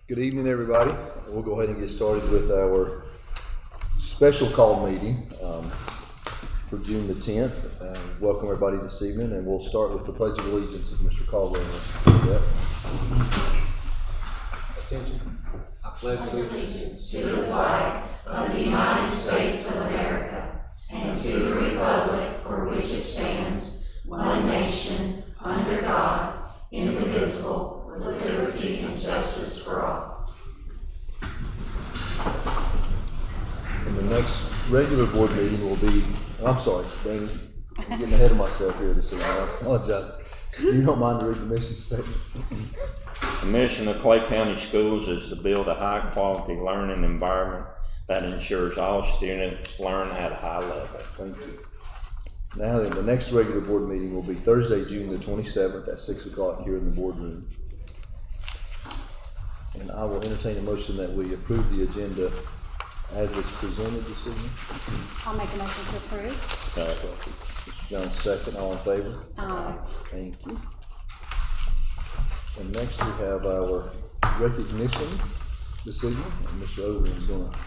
Good evening, everybody. We'll go ahead and get started with our special call meeting for June the 10th. Welcome everybody this evening, and we'll start with the Pledge of Allegiance of Mr. Caldwell. Yep. Attention. I pledge allegiance to the flag of the United States of America and to the republic for which it stands, one nation, under God, indivisible, with liberty and justice for all. And the next regular board meeting will be, I'm sorry, Danny, I'm getting ahead of myself here this evening. I apologize. You don't mind to read the mission statement? The mission of Clay County Schools is to build a high-quality learning environment that ensures all students learn at a high level. Thank you. Now then, the next regular board meeting will be Thursday, June the 27th at 6 o'clock here in the boardroom. And I will entertain a motion that we approve the agenda as it's presented this evening. I'll make a motion to approve. Second. Mr. Jones, second. All in favor? Aye. Thank you. And next we have our recognition this evening. And Mr. Overton is going to.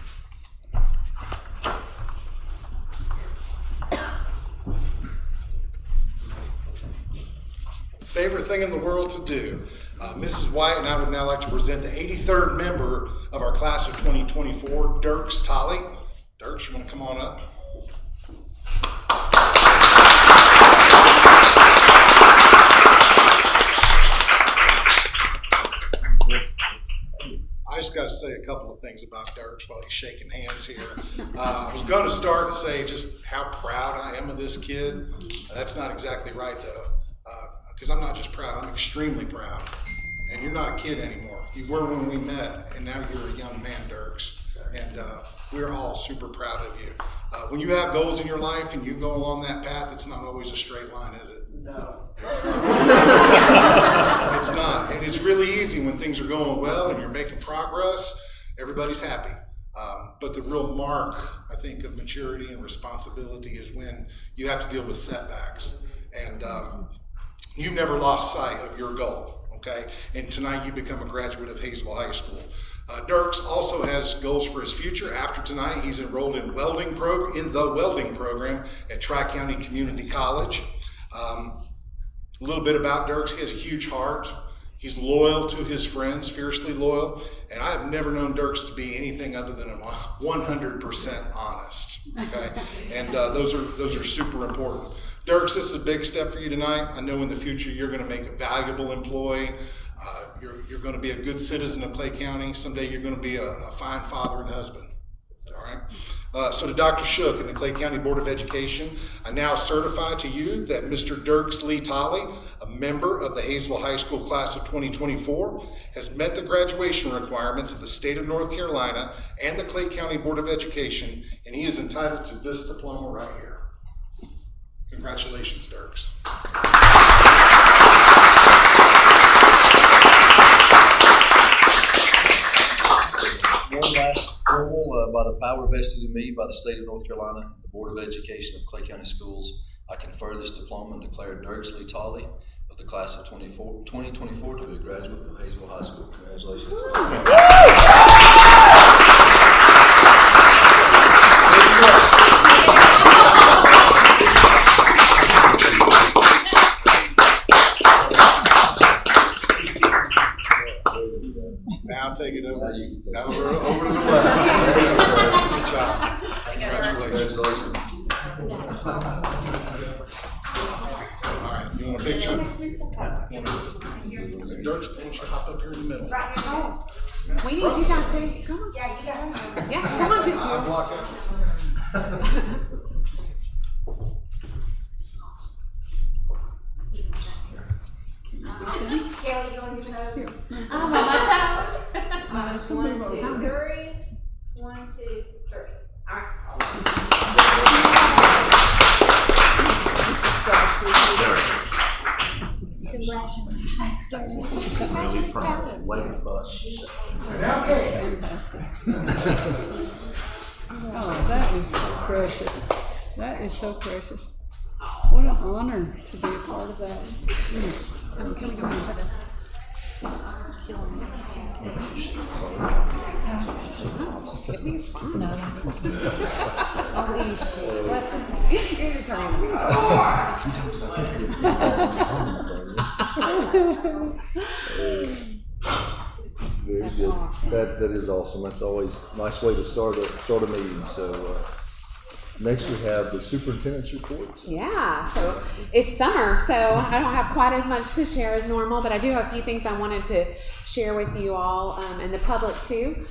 Favorite thing in the world to do. Mrs. White and I would now like to present the 83rd member of our class of 2024, Dirks Tolley. Dirks, you want to come on up? I just got to say a couple of things about Dirks while he's shaking hands here. I was going to start and say just how proud I am of this kid. That's not exactly right, though. Because I'm not just proud, I'm extremely proud. And you're not a kid anymore. You were when we met, and now you're a young man, Dirks. And we're all super proud of you. When you have goals in your life and you go along that path, it's not always a straight line, is it? No. It's not. It's not. And it's really easy when things are going well and you're making progress, everybody's happy. But the real mark, I think, of maturity and responsibility is when you have to deal with setbacks. And you've never lost sight of your goal, okay? And tonight you become a graduate of Hayesville High School. Dirks also has goals for his future. After tonight, he's enrolled in the welding program at Tri-County Community College. A little bit about Dirks: he has a huge heart. He's loyal to his friends, fiercely loyal. And I have never known Dirks to be anything other than 100% honest, okay? And those are super important. Dirks, this is a big step for you tonight. I know in the future you're going to make a valuable employee. You're going to be a good citizen of Clay County. Someday you're going to be a fine father and husband. All right. So to Dr. Shook and the Clay County Board of Education, I now certify to you that Mr. Dirks Lee Tolley, a member of the Hayesville High School class of 2024, has met the graduation requirements of the state of North Carolina and the Clay County Board of Education, and he is entitled to this diploma right here. Congratulations, Dirks. One last formal, by the power vested in me by the state of North Carolina, the Board of Education of Clay County Schools, I confer this diploma and declare Dirks Lee Tolley of the class of 2024 to be a graduate of Hayesville High School. Congratulations. Now take it over. Now you can take it. Over to the left. Good job. Congratulations. All right, you want a picture? Dirks, why don't you hop up here in the middle? We need you guys to come on. Yeah, you guys. Yeah, come on, I'll block out the Kelly, you want to know? I'm on my toes. 1, 2, 3. 1, 2, 3. All right. Congratulations. Really proud. Way to bust. Oh, that is so precious. That is so precious. What an honor to be a part of that. Can we go into this? Very good. That is awesome. That's always a nice way to start a meeting. So next we have the superintendent's report. Yeah, so it's summer, so I don't have quite as much to share as normal, but I do have a few things I wanted to share with you all and the public too.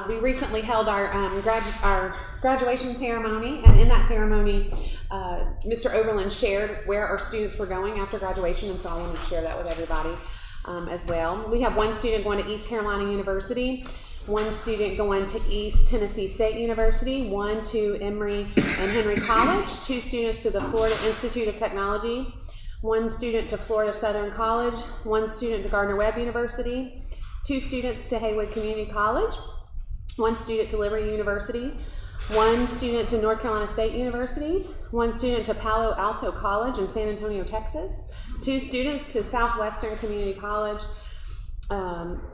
We recently held our graduation ceremony, and in that ceremony, Mr. Overland shared where our students were going after graduation, and so I wanted to share that with everybody as well. We have one student going to East Carolina University, one student going to East Tennessee State University, one to Emory and Henry College, two students to the Florida Institute of Technology, one student to Florida Southern College, one student to Gardner-Webb University, two students to Haywood Community College, one student to Liberty University, one student to North Carolina State University, one student to Palo Alto College in San Antonio, Texas, two students to Southwestern Community College,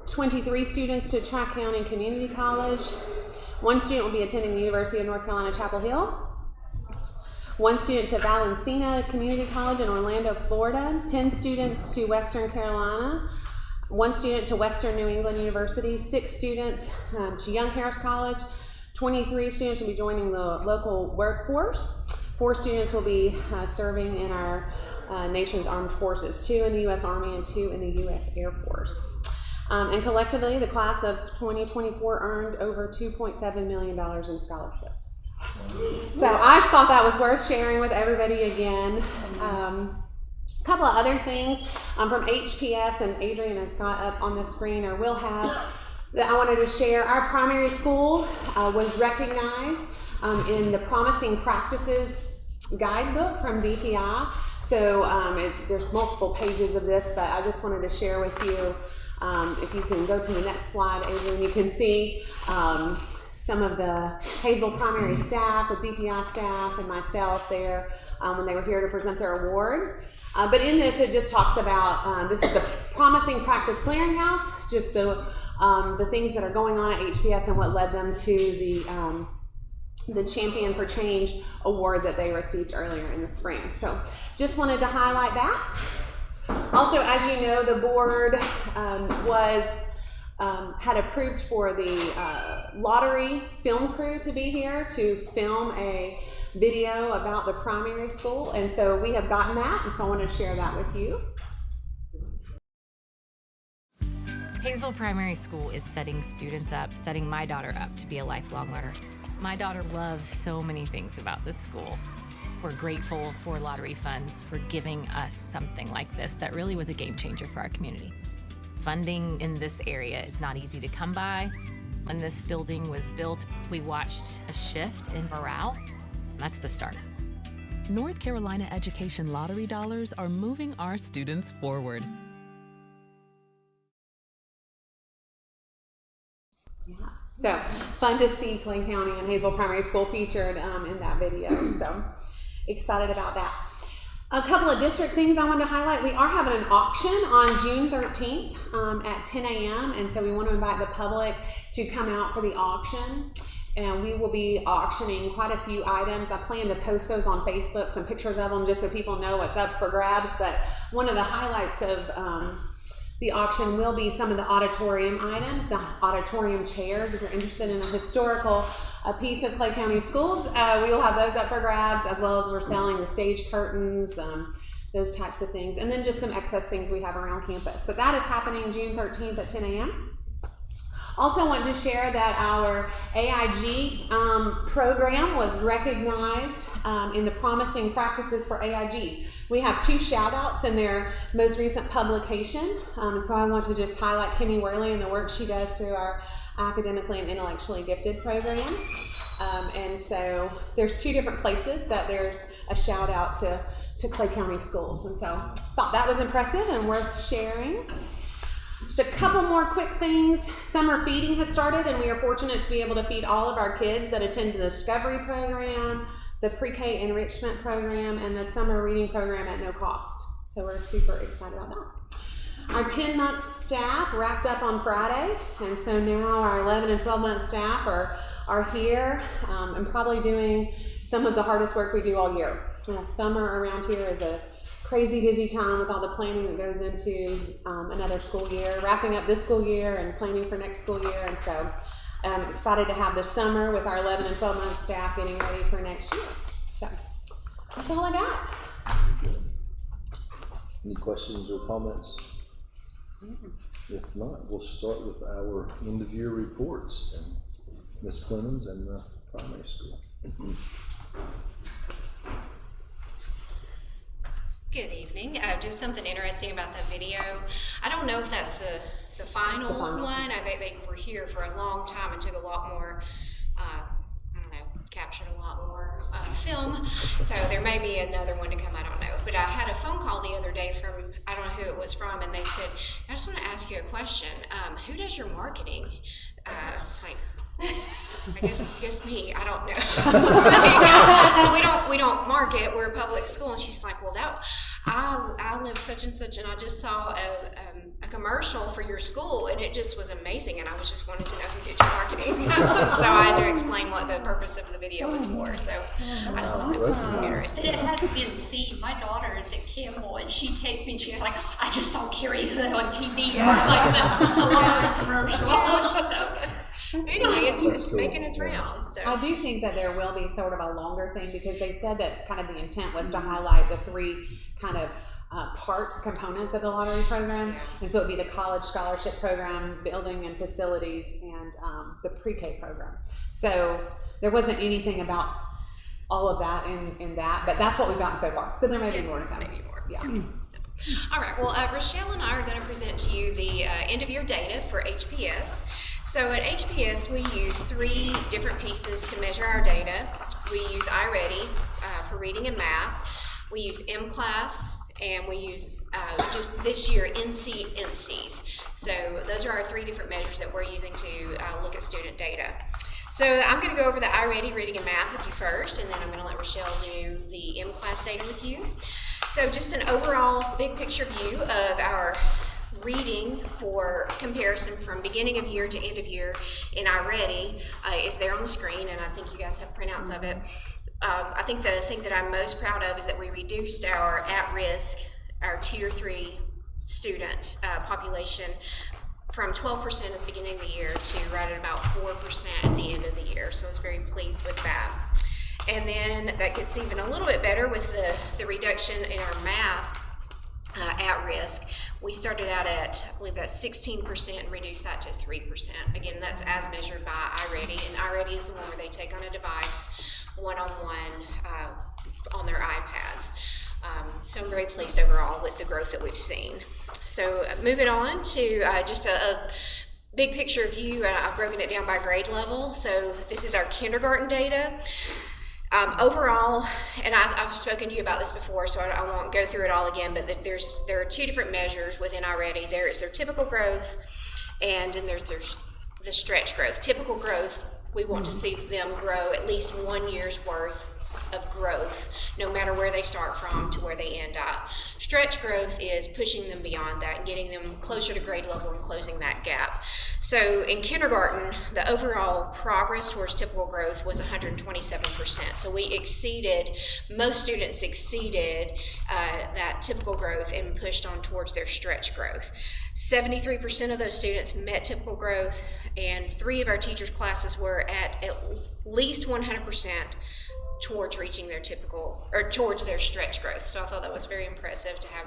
23 students to Tri-County Community College, one student will be attending the University of North Carolina, Chapel Hill, one student to Valencina Community College in Orlando, Florida, 10 students to Western Carolina, one student to Western New England University, 6 students to Young Harris College, 23 students will be joining the local workforce, 4 students will be serving in our nation's armed forces, 2 in the U.S. Army and 2 in the U.S. Air Force. And collectively, the class of 2024 earned over $2.7 million in scholarships. So I just thought that was worth sharing with everybody again. A couple of other things from HPS, and Adrian has got up on the screen, or will have, that I wanted to share. Our primary school was recognized in the Promising Practices guidebook from DPI. So there's multiple pages of this, but I just wanted to share with you. If you can go to the next slide, Adrian, you can see some of the Hayesville primary staff, the DPI staff, and myself there when they were here to present their award. But in this, it just talks about, this is the Promising Practice Clearinghouse, just the things that are going on at HPS and what led them to the Champion for Change award that they received earlier in the spring. So just wanted to highlight that. Also, as you know, the board had approved for the lottery film crew to be here to film a video about the primary school, and so we have gotten that, and so I want to share that with you. Hayesville Primary School is setting my daughter up to be a lifelong learner. My daughter loves so many things about this school. We're grateful for lottery funds for giving us something like this that really was a game changer for our community. Funding in this area is not easy to come by. When this building was built, we watched a shift in morale. That's the start. North Carolina education lottery dollars are moving our students forward. Yeah. So fun to see Clay County and Hayesville Primary School featured in that video. So excited about that. A couple of district things I wanted to highlight. We are having an auction on June 13th at 10 a.m. And so we want to invite the public to come out for the auction. And we will be auctioning quite a few items. I plan to post those on Facebook, some pictures of them, just so people know what's up for grabs. But one of the highlights of the auction will be some of the auditorium items, the auditorium chairs. If you're interested in a historical piece of Clay County Schools, we will have those up for grabs, as well as we're selling the stage curtains, those types of things, and then just some excess things we have around campus. But that is happening June 13th at 10 a.m. Also want to share that our AIG program was recognized in the Promising Practices for AIG. We have 2 shout outs in their most recent publication. So I want to just highlight Kimmy Worley and the work she does through our academically and intellectually gifted program. And so there's 2 different places that there's a shout out to Clay County Schools. And so thought that was impressive and worth sharing. Just a couple more quick things. Summer feeding has started, and we are fortunate to be able to feed all of our kids that attend the Discovery program, the pre-K enrichment program, and the summer reading program at no cost. So we're super excited about that. Our 10-month staff wrapped up on Friday, and so now our 11 and 12-month staff are here and probably doing some of the hardest work we do all year. Summer around here is a crazy busy time with all the planning that goes into another school year, wrapping up this school year and planning for next school year, and so I'm excited to have this summer with our 11 and 12-month staff getting ready for next year. So that's all I got. Any questions or comments? If not, we'll start with our end of year reports and Ms. Clemens and the primary school. Good evening. Just something interesting about that video. I don't know if that's the final one. They were here for a long time and took a lot more, captured a lot more film. So there may be another one to come, I don't know. But I had a phone call the other day from, I don't know who it was from, and they said, I just want to ask you a question. Who does your marketing? I was like, I guess me. I don't know. So we don't market. We're a public school, and she's like, well, I live such and such, and I just saw a commercial for your school, and it just was amazing, and I was just wanting to know who did your marketing. So I had to explain what the purpose of the video was for. So I just thought it was interesting. It has been seen. My daughter is at Campbell, and she takes me, and she's like, I just saw Carrie Hood on TV for like the commercial. So, anyway, it's making its rounds. So I do think that there will be sort of a longer thing, because they said that kind of the intent was to highlight the three kind of components of the lottery program. And so it would be the college scholarship program, building and facilities, and the pre-K program. So there wasn't anything about all of that in that, but that's what we've gotten so far. So there may be more to come. Maybe more. Yeah. All right. Well, Rochelle and I are going to present to you the end of year data for HPS. So at HPS, we use 3 different pieces to measure our data. We use iReady for reading and math. We use M-Class, and we use just this year NCs. So those are our 3 different measures that we're using to look at student data. So I'm going to go over the iReady reading and math with you first, and then I'm going to let Rochelle do the M-Class data with you. So just an overall big picture view of our reading for comparison from beginning of year to end of year in iReady is there on the screen, and I think you guys have printouts of it. I think the thing that I'm most proud of is that we reduced our at-risk, our Tier 3 student population from 12% at the beginning of the year to right at about 4% at the end of the year. So I was very pleased with that. And then that gets even a little bit better with the reduction in our math at risk. We started out at, I believe that's 16%, and reduced that to 3%. Again, that's as measured by iReady, and iReady is the one where they take on a device one-on-one on their iPads. So I'm very pleased overall with the growth that we've seen. So moving on to just a big picture view, I've broken it down by grade level. So this is our kindergarten data. Overall, and I've spoken to you about this before, so I won't go through it all again, but there are 2 different measures within iReady. There is their typical growth, and then there's the stretch growth. Typical growth, we want to see them grow at least 1 year's worth of growth, no matter where they start from to where they end up. Stretch growth is pushing them beyond that and getting them closer to grade level and closing that gap. So in kindergarten, the overall progress towards typical growth was 127%. So most students exceeded that typical growth and pushed on towards their stretch growth. 73% of those students met typical growth, and 3 of our teachers' classes were at least 100% towards reaching their typical, or towards their stretch growth. So I thought that was very impressive to have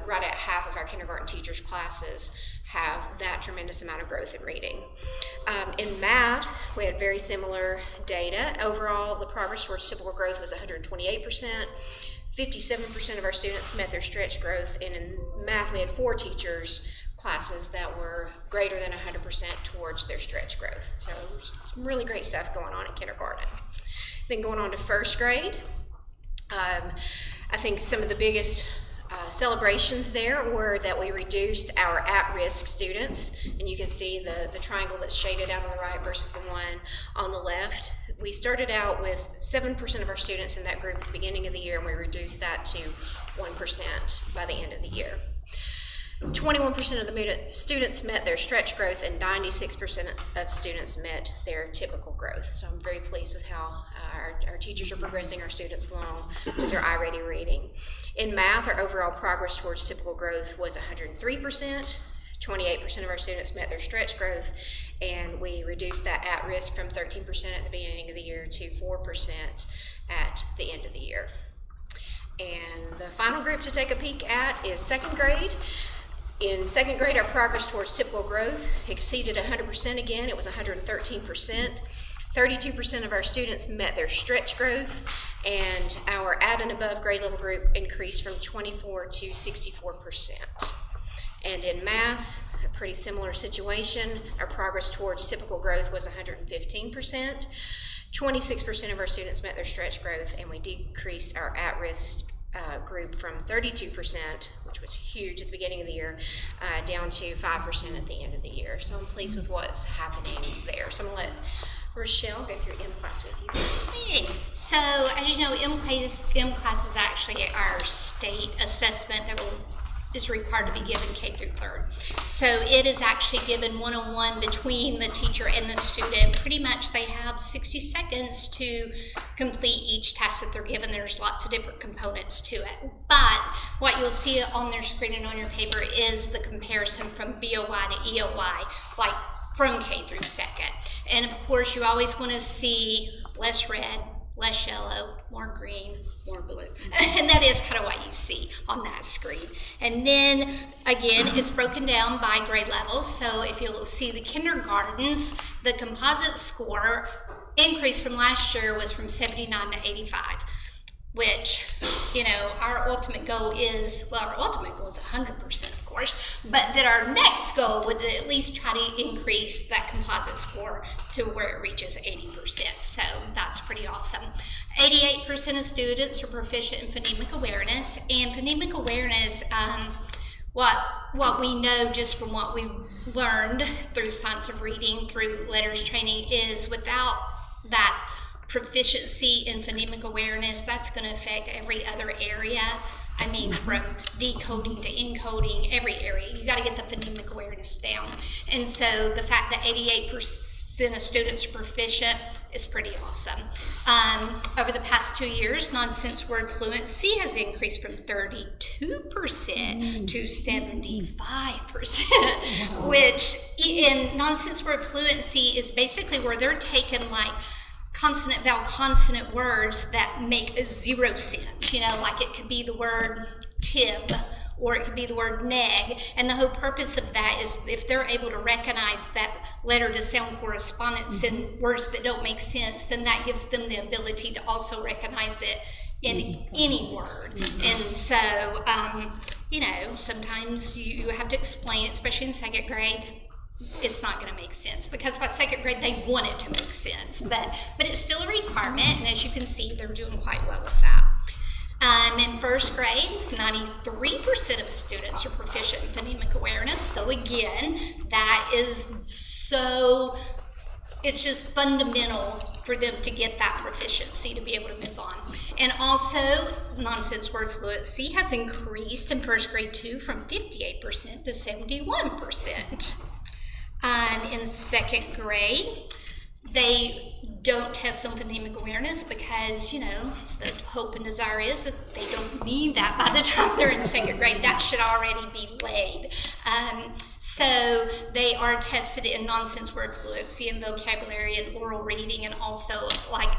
right at half of our kindergarten teachers' classes have that tremendous amount of growth in reading. In math, we had very similar data. Overall, the progress towards typical growth was 128%. 57% of our students met their stretch growth, and in math, we had 4 teachers' classes that were greater than 100% towards their stretch growth. So some really great stuff going on in kindergarten. Then going on to first grade, I think some of the biggest celebrations there were that we reduced our at-risk students, and you can see the triangle that's shaded out on the right versus the one on the left. We started out with 7% of our students in that group at the beginning of the year, and we reduced that to 1% by the end of the year. 21% of the students met their stretch growth, and 96% of students met their typical growth. So I'm very pleased with how our teachers are progressing our students along with their iReady reading. In math, our overall progress towards typical growth was 103%. 28% of our students met their stretch growth, and we reduced that at risk from 13% at the beginning of the year to 4% at the end of the year. And the final group to take a peek at is second grade. In second grade, our progress towards typical growth exceeded 100% again. It was 113%. 32% of our students met their stretch growth, and our at and above grade level group increased from 24 to 64%. And in math, a pretty similar situation. Our progress towards typical growth was 115%. 26% of our students met their stretch growth, and we decreased our at-risk group from 32%, which was huge at the beginning of the year, down to 5% at the end of the year. So I'm pleased with what's happening there. So I'm going to let Rochelle go through M-Class with you. Hey. So as you know, M-Class is actually our state assessment that is required to be given K through 3rd. So it is actually given one-on-one between the teacher and the student. Pretty much they have 60 seconds to complete each task that they're given. There's lots of different components to it. But what you'll see on their screen and on your paper is the comparison from BOY to EOY, like from K through 2nd. And of course, you always want to see less red, less yellow, more green, more blue. And that is kind of what you see on that screen. And then again, it's broken down by grade level. So if you'll see the kindergartens, the composite score increase from last year was from 79 to 85, which, you know, our ultimate goal is, well, our ultimate goal is 100%, of course, but that our next goal would at least try to increase that composite score to where it reaches 80%. So that's pretty awesome. 88% of students are proficient in phonemic awareness, and phonemic awareness, what we know just from what we've learned through science of reading, through letters training, is without that proficiency in phonemic awareness, that's going to affect every other area. I mean, from decoding to encoding, every area. You got to get the phonemic awareness down. And so the fact that 88% of students are proficient is pretty awesome. Over the past 2 years, nonsense word fluency has increased from 32% to 75%, which in nonsense word fluency is basically where they're taking like consonant, vowel, consonant words that make 0 sense. You know, like it could be the word tib, or it could be the word neg, and the whole purpose of that is if they're able to recognize that letter to sound correspondence in words that don't make sense, then that gives them the ability to also recognize it in any word. And so, you know, sometimes you have to explain, especially in 2nd grade, it's not going to make sense, because by 2nd grade they want it to make sense, but it's still a requirement, and as you can see, they're doing quite well with that. In 1st grade, 93% of students are proficient in phonemic awareness. So again, that is it's just fundamental for them to get that proficiency to be able to move on. And also, nonsense word fluency has increased in 1st grade too, from 58% to 71%. In 2nd grade, they don't test on phonemic awareness because, you know, the hope and desire is that they don't need that by the time they're in 2nd grade. That should already be laid. So they are tested in nonsense word fluency and vocabulary and oral reading, and also like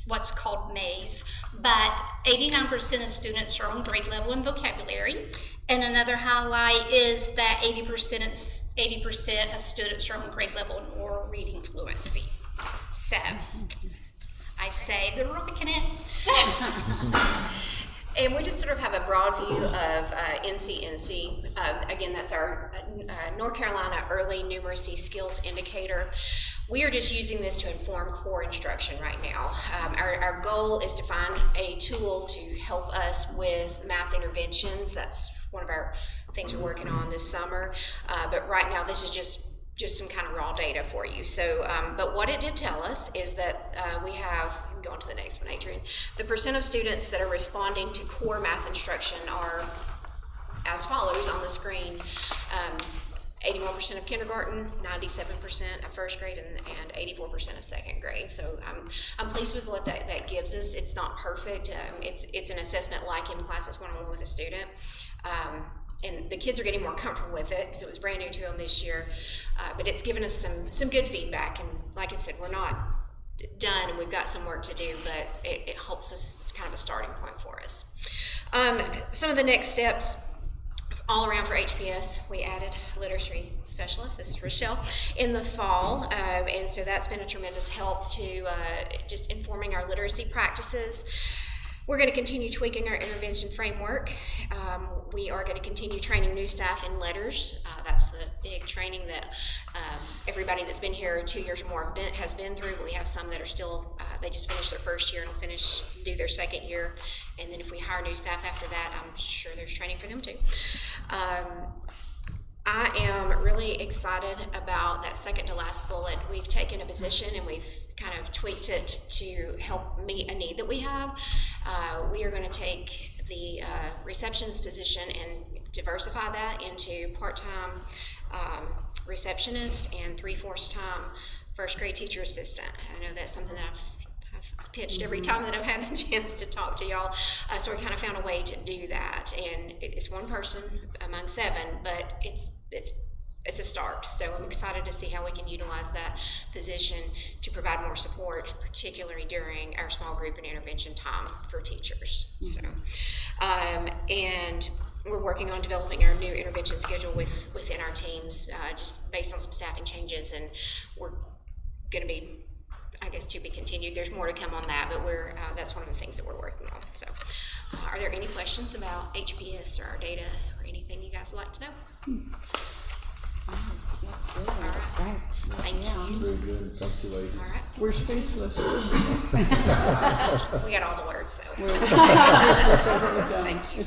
what's called maze. But 89% of students are on grade level in vocabulary. And another highlight is that 80% of students are on grade level in oral reading fluency. So I say they're rocking it. And we just sort of have a broad view of NCNC. Again, that's our North Carolina Early Numeracy Skills Indicator. We are just using this to inform core instruction right now. Our goal is to find a tool to help us with math interventions. That's one of our things we're working on this summer. But right now, this is just some kind of raw data for you. So, but what it did tell us is that we have, you can go on to the next one, Adrian, the percent of students that are responding to core math instruction are as follows on the screen. 81% of kindergarten, 97% of first grade, and 84% of second grade. So I'm pleased with what that gives us. It's not perfect. It's an assessment like in classes one-on-one with a student. And the kids are getting more comfortable with it because it was brand new to them this year. But it's given us some good feedback. And like I said, we're not done and we've got some work to do, but it helps us. It's kind of a starting point for us. Some of the next steps all around for HPS, we added a literacy specialist. This is Rochelle in the fall, and so that's been a tremendous help to just informing our literacy practices. We're going to continue tweaking our intervention framework. We are going to continue training new staff in letters. That's the big training that everybody that's been here 2 years or more has been through. But we have some that are still, they just finished their first year and will do their second year. And then if we hire new staff after that, I'm sure there's training for them too. I am really excited about that second to last bullet. We've taken a position and we've kind of tweaked it to help meet a need that we have. We are going to take the receptionist position and diversify that into part-time receptionist and 3/4 time first grade teacher assistant. I know that's something that I've pitched every time that I've had the chance to talk to y'all. So we kind of found a way to do that, and it's one person among 7, but it's a start. So I'm excited to see how we can utilize that position to provide more support, particularly during our small group and intervention time for teachers. So, and we're working on developing our new intervention schedule within our teams, just based on some staffing changes, and we're going to be, I guess, to be continued. There's more to come on that, but that's one of the things that we're working on. So, are there any questions about HPS or our data or anything you guys would like to know? That's good. All right. That's right. Thank you. Very good. Thank you, ladies. All right. We're speechless. We got all the words, so. Thank you.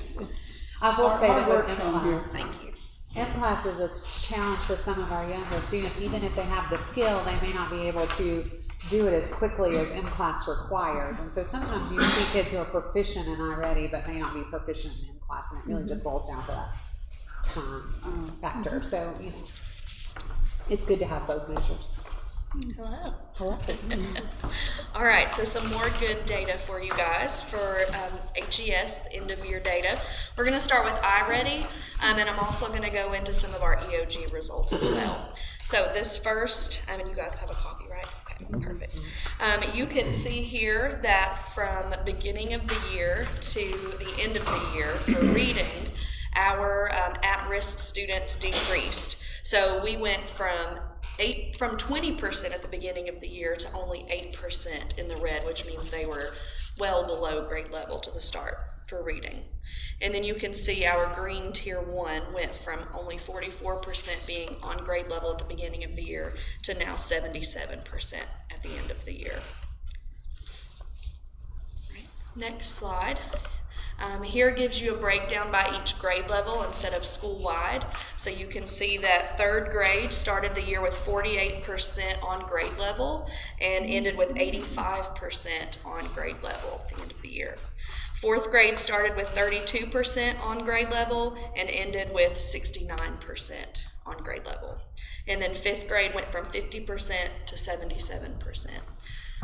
I will say that with work's on here. M-Class, Thank you. M-Class is a challenge for some of our younger students. Even if they have the skill, they may not be able to do it as quickly as M-Class requires. And so sometimes you see kids who are proficient in iReady but may not be proficient in M-Class, and it really just boils down to that time factor. So, you know, it's good to have both measures. Hello. Hello. All right, so some more good data for you guys for HES, the end of year data. We're going to start with iReady, and I'm also going to go into some of our EOG results as well. So this first, you guys have a copy, right? Okay, perfect. You can see here that from beginning of the year to the end of the year for reading, our at-risk students decreased. So we went from 20% at the beginning of the year to only 8% in the red, which means they were well below grade level to the start for reading. And then you can see our green tier 1 went from only 44% being on grade level at the beginning of the year to now 77% at the end of the year. Right. Next slide. Here gives you a breakdown by each grade level instead of school-wide. So you can see that 3rd grade started the year with 48% on grade level and ended with 85% on grade level at the end of the year. 4th grade started with 32% on grade level and ended with 69% on grade level. And then 5th grade went from 50% to 77%.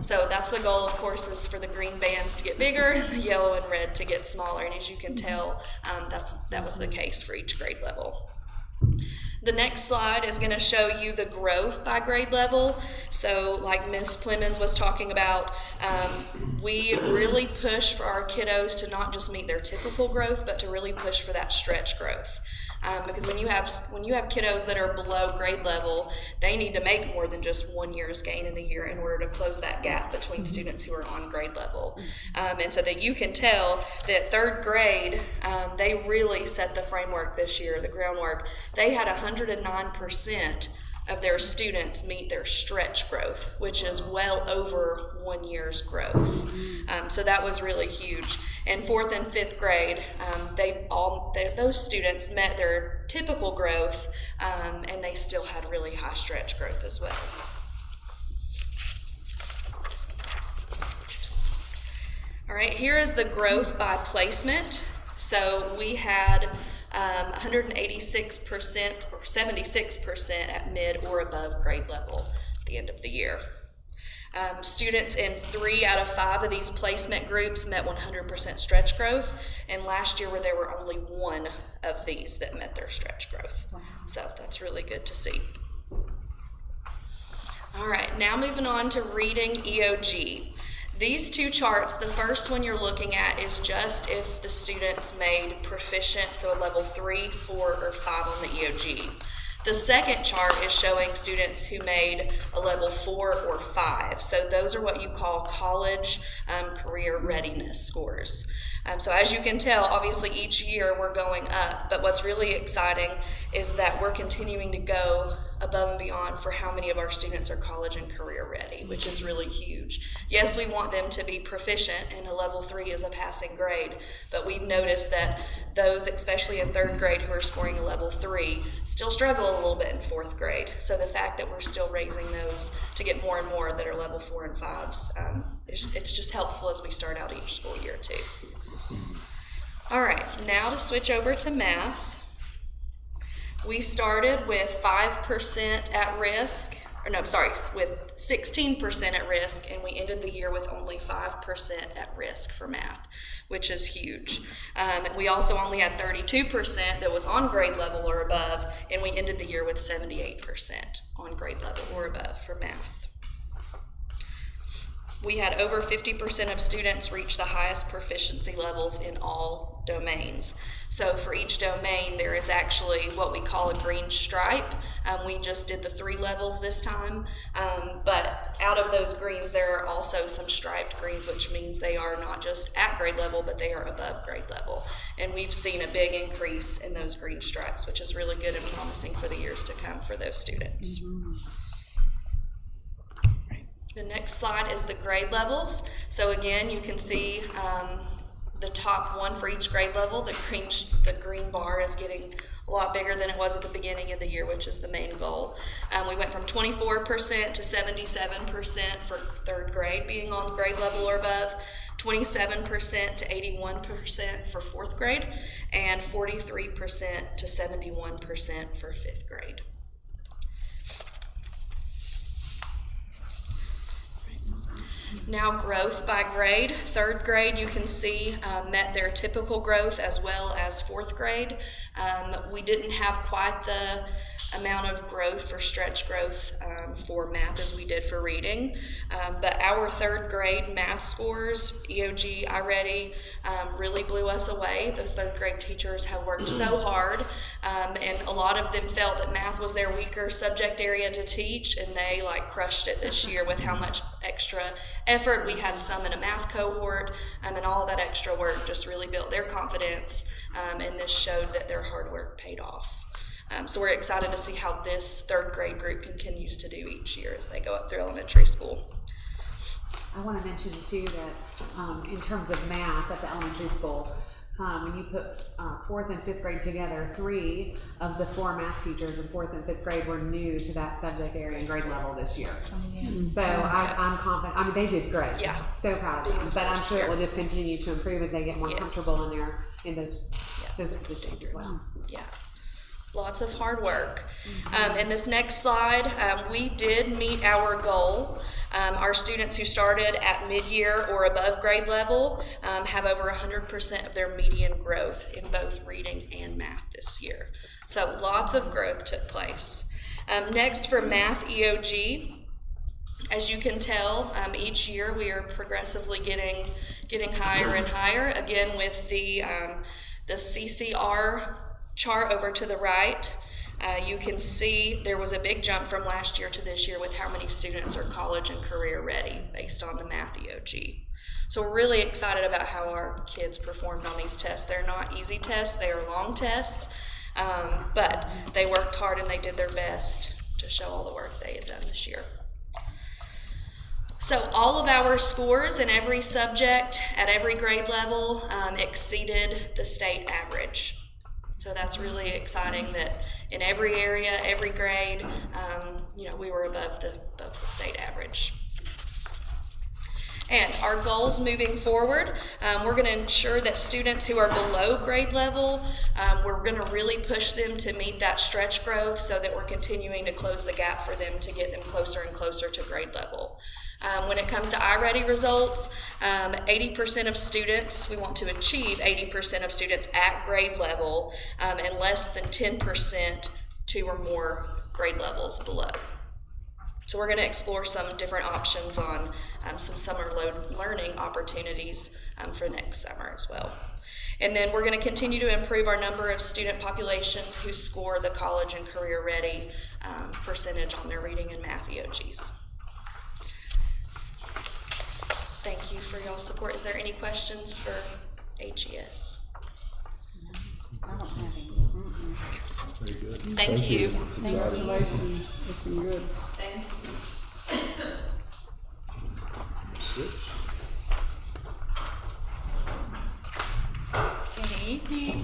So that's the goal, of course, is for the green bands to get bigger, the yellow and red to get smaller. And as you can tell, that was the case for each grade level. The next slide is going to show you the growth by grade level. So like Ms. Plemons was talking about, we really push for our kiddos to not just meet their typical growth, but to really push for that stretch growth. Because when you have kiddos that are below grade level, they need to make more than just 1 year's gain in a year in order to close that gap between students who are on grade level. And so that you can tell that 3rd grade, they really set the framework this year, the groundwork. They had 109% of their students meet their stretch growth, which is well over 1 year's growth. So that was really huge. And 4th and 5th grade, those students met their typical growth, and they still had really high stretch growth as well. All right, here is the growth by placement. So we had 186% or 76% at mid or above grade level at the end of the year. Students in 3 out of 5 of these placement groups met 100% stretch growth, and last year there were only 1 of these that met their stretch growth. Wow. So that's really good to see. All right, now moving on to reading EOG. These 2 charts, the first one you're looking at is just if the students made proficient, so a level 3, 4, or 5 on the EOG. The second chart is showing students who made a level 4 or 5. So those are what you call college career readiness scores. So as you can tell, obviously each year we're going up, but what's really exciting is that we're continuing to go above and beyond for how many of our students are college and career ready, which is really huge. Yes, we want them to be proficient, and a level 3 is a passing grade, but we've noticed that those, especially in 3rd grade, who are scoring a level 3, still struggle a little bit in 4th grade. So the fact that we're still raising those to get more and more that are level 4 and 5s, it's just helpful as we start out each school year too. All right, now to switch over to math. We started with 5% at risk, with 16% at risk, and we ended the year with only 5% at risk for math, which is huge. We also only had 32% that was on grade level or above, and we ended the year with 78% on grade level or above for math. We had over 50% of students reach the highest proficiency levels in all domains. So for each domain, there is actually what we call a green stripe. We just did the 3 levels this time, but out of those greens, there are also some striped greens, which means they are not just at grade level, but they are above grade level. And we've seen a big increase in those green stripes, which is really good and promising for the years to come for those students. Mm-hmm. The next slide is the grade levels. So again, you can see the top one for each grade level. The green bar is getting a lot bigger than it was at the beginning of the year, which is the main goal. We went from 24% to 77% for 3rd grade being on grade level or above, 27% to 81% for 4th grade, and 43% to 71% for 5th grade. Now growth by grade. 3rd grade, you can see, met their typical growth as well as 4th grade. We didn't have quite the amount of growth for stretch growth for math as we did for reading, but our 3rd grade math scores, EOG, iReady, really blew us away. Those 3rd grade teachers have worked so hard, and a lot of them felt that math was their weaker subject area to teach, and they crushed it this year with how much extra effort. We had some in a math cohort, and all of that extra work just really built their confidence, and this showed that their hard work paid off. So we're excited to see how this 3rd grade group continues to do each year as they go up through elementary school. I want to mention too that in terms of math at the elementary school, when you put 4th and 5th grade together, 3 of the 4 math teachers in 4th and 5th grade were new to that subject area and grade level this year. So I'm confident. I mean, they did great. Yeah. So proud of them. But I'm sure it will just continue to improve as they get more comfortable in those positions as well. Yeah. Lots of hard work. In this next slide, we did meet our goal. Our students who started at mid-year or above grade level have over 100% of their median growth in both reading and math this year. So lots of growth took place. Next for math EOG, as you can tell, each year we are progressively getting higher and higher. Again, with the CCR chart over to the right, you can see there was a big jump from last year to this year with how many students are college and career ready based on the math EOG. So we're really excited about how our kids performed on these tests. They're not easy tests, they are long tests, but they worked hard and they did their best to show all the work they had done this year. So all of our scores in every subject at every grade level exceeded the state average. So that's really exciting that in every area, every grade, we were above the state average. And our goals moving forward, we're going to ensure that students who are below grade level, we're going to really push them to meet that stretch growth so that we're continuing to close the gap for them to get them closer and closer to grade level. When it comes to iReady results, 80% of students, we want to achieve 80% of students at grade level, and less than 10% 2 or more grade levels below. So we're going to explore some different options on some summer learning opportunities for next summer as well. And then we're going to continue to improve our number of student populations who score the college and career ready percentage on their reading and math EOGs. Thank you for y'all's support. Is there any questions for HES? I don't have any. Very good. Thank you. It's exciting. Congratulations, looking good. Thank you. Switch. Good evening.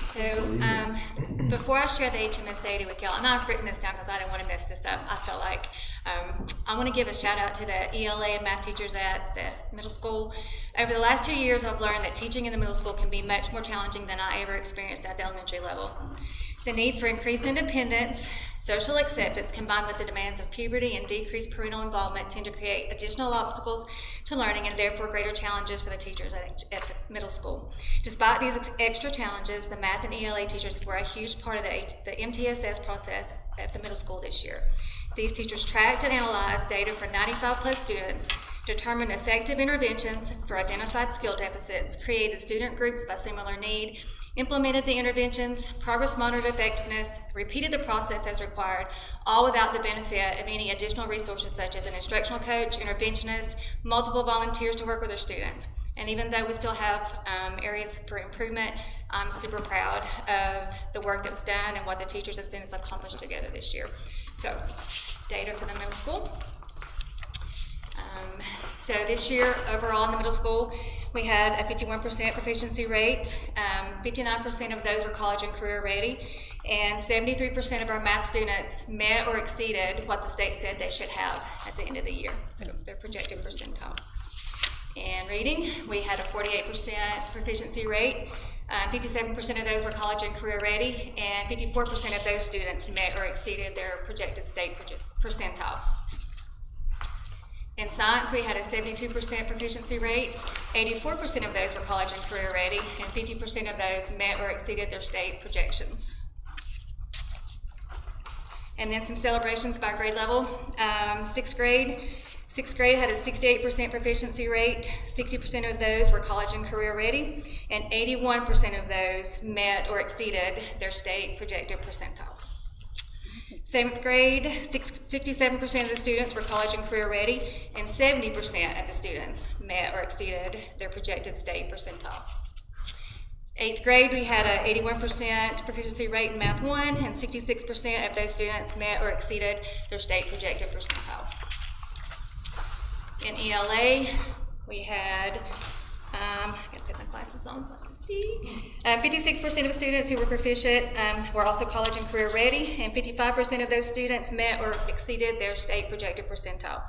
So, before I share the HMS data with y'all, and I've written this down because I didn't want to mess this up, I felt like I want to give a shout out to the ELA and math teachers at the middle school. Over the last 2 years, I've learned that teaching in the middle school can be much more challenging than I ever experienced at the elementary level. The need for increased independence, social acceptance, combined with the demands of puberty and decreased parental involvement tend to create additional obstacles to learning and therefore greater challenges for the teachers at the middle school. Despite these extra challenges, the math and ELA teachers were a huge part of the MTSS process at the middle school this year. These teachers tracked and analyzed data for 95 plus students, determined effective interventions for identified skill deficits, created student groups by similar need, implemented the interventions, progress monitored effectiveness, repeated the process as required, all without the benefit of any additional resources such as an instructional coach, interventionist, multiple volunteers to work with their students. And even though we still have areas for improvement, I'm super proud of the work that's done and what the teachers and students accomplished together this year. So, data for the middle school. So this year, overall in the middle school, we had a 51% proficiency rate. 59% of those were college and career ready, and 73% of our math students met or exceeded what the state said they should have at the end of the year, so their projected percentile. In reading, we had a 48% proficiency rate. 57% of those were college and career ready, and 54% of those students met or exceeded their projected state percentile. In science, we had a 72% proficiency rate. 84% of those were college and career ready, and 50% of those met or exceeded their state projections. And then some celebrations by grade level. Sixth grade had a 68% proficiency rate. 60% of those were college and career ready, and 81% of those met or exceeded their state projected percentile. 7th grade, 67% of the students were college and career ready, and 70% of the students met or exceeded their projected state percentile. 8th grade, we had an 81% proficiency rate in Math 1, and 66% of those students met or exceeded their state projected percentile. In ELA, we had, I gotta put my glasses on so I can see. 56% of students who were proficient were also college and career ready, and 55% of those students met or exceeded their state projected percentile.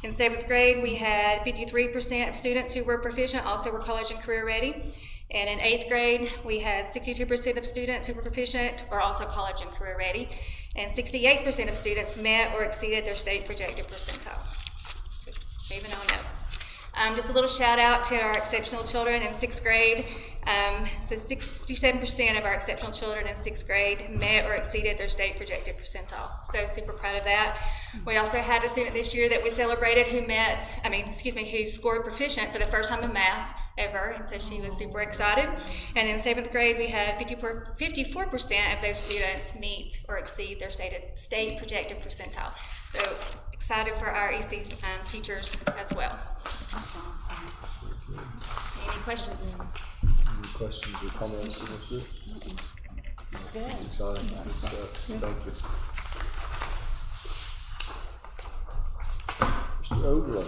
In 7th grade, we had 53% of students who were proficient also were college and career ready. And in 8th grade, we had 62% of students who were proficient or also college and career ready, and 68% of students met or exceeded their state projected percentile. So, moving on up. Just a little shout out to our exceptional children in 6th grade. So 67% of our exceptional children in 6th grade met or exceeded their state projected percentile. So super proud of that. We also had a student this year that we celebrated who who scored proficient for the first time in math ever, and so she was super excited. And in 7th grade, we had 54% of those students meet or exceed their state projected percentile. So excited for our EC teachers as well. Any questions? Any questions or comments on this? It's exciting. Good stuff. Thank you. Mr. Ogler.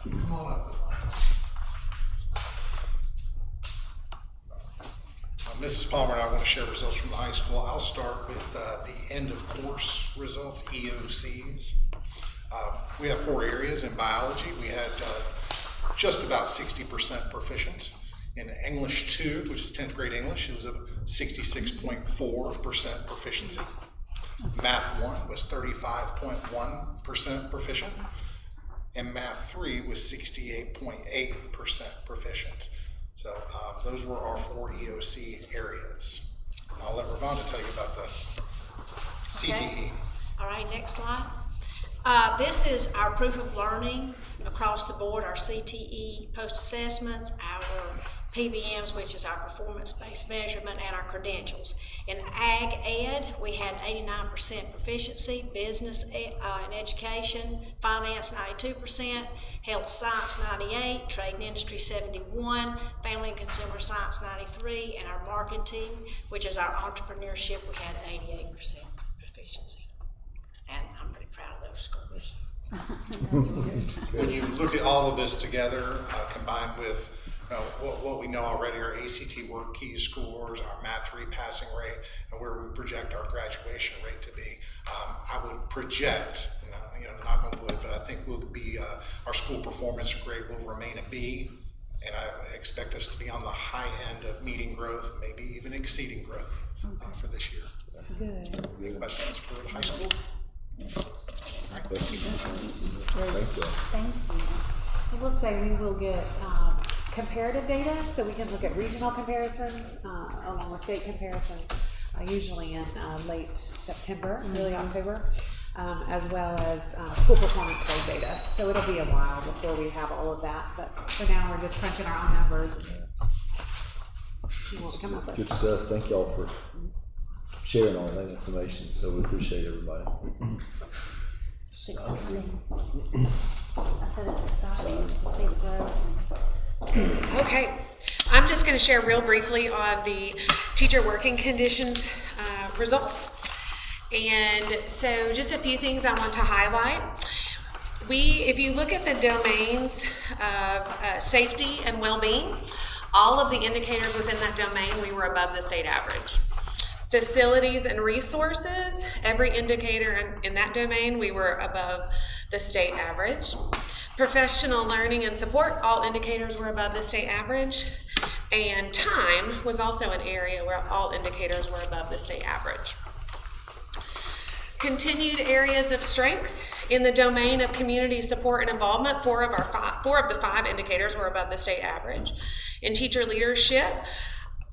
Come on up. Mrs. Palmer and I want to share results from the high school. I'll start with the end of course results, EOCs. We have 4 areas in biology. We had just about 60% proficient. In English 2, which is 10th grade English, it was a 66.4% proficiency. Math 1 was 35.1% proficient. And Math 3 was 68.8% proficient. So those were our 4 EOC areas. I'll let Ravonda tell you about the CTE. Okay. All right, next slide. This is our proof of learning across the board, our CTE post-assessments, our PBMs, which is our performance-based measurement, and our credentials. In Ag Ed, we had 89% proficiency, business and education, finance 92%, health science 98%, trade and industry 71%, family and consumer science 93%, and our marketing, which is our entrepreneurship, we had 88% proficiency. And I'm pretty proud of those scores. When you look at all of this together, combined with what we know already, our ACT Work Key scores, our Math 3 passing rate, and where we project our graduation rate to be, I would project, knock on wood, but I think we'll be, our school performance grade will remain a B, and I expect us to be on the high end of meeting growth, maybe even exceeding growth for this year. Good. Any questions for the high school? All right, thank you. Thank you. I will say we will get comparative data, so we can look at regional comparisons along with state comparisons, usually in late September, early October, as well as school performance grade data. So it'll be a while before we have all of that, but for now we're just crunching our own numbers. You want to come up with. Good stuff. Thank y'all for sharing all that information. So we appreciate everybody. It's exciting. I said it's exciting to see the growth. Okay, I'm just going to share real briefly on the teacher working conditions results. And so just a few things I want to highlight. If you look at the domains of safety and well-being, all of the indicators within that domain, we were above the state average. Facilities and resources, every indicator in that domain, we were above the state average. Professional learning and support, all indicators were above the state average. And time was also an area where all indicators were above the state average. Continued areas of strength in the domain of community support and involvement, four of the 5 indicators were above the state average. In teacher leadership,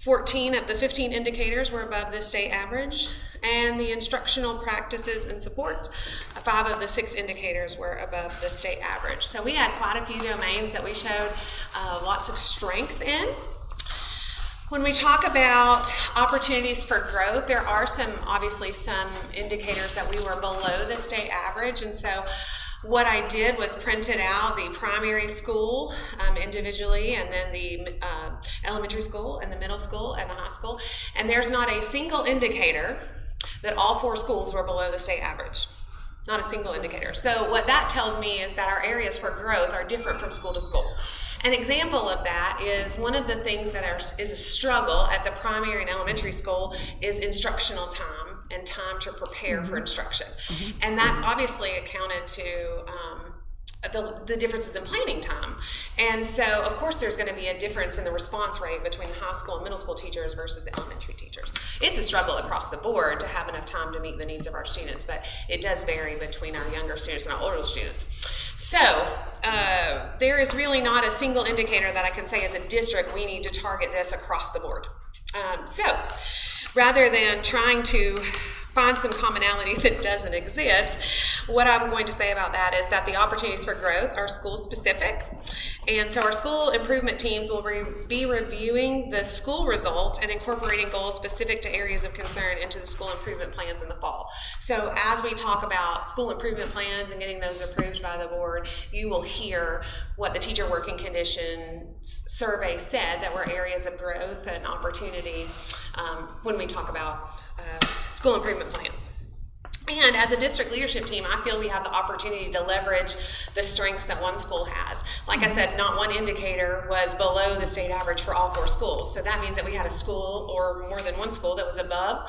14 of the 15 indicators were above the state average, and the instructional practices and supports, 5 of the 6 indicators were above the state average. So we had quite a few domains that we showed lots of strength in. When we talk about opportunities for growth, there are obviously some indicators that we were below the state average, and so what I did was printed out the primary school individually, and then the elementary school, and the middle school, and the high school. And there's not a single indicator that all 4 schools were below the state average. Not a single indicator. So what that tells me is that our areas for growth are different from school to school. An example of that is one of the things that is a struggle at the primary and elementary school is instructional time and time to prepare for instruction. And that's obviously accounted to the differences in planning time. And so, of course, there's going to be a difference in the response rate between the high school and middle school teachers versus the elementary teachers. It's a struggle across the board to have enough time to meet the needs of our students, but it does vary between our younger students and our older students. So, there is really not a single indicator that I can say as a district we need to target this across the board. So, rather than trying to find some commonality that doesn't exist, what I'm going to say about that is that the opportunities for growth are school specific. And so our school improvement teams will be reviewing the school results and incorporating goals specific to areas of concern into the school improvement plans in the fall. So as we talk about school improvement plans and getting those approved by the board, you will hear what the teacher working conditions survey said that were areas of growth and opportunity when we talk about school improvement plans. And as a district leadership team, I feel we have the opportunity to leverage the strengths that one school has. Like I said, not one indicator was below the state average for all 4 schools. So that means that we had a school or more than one school that was above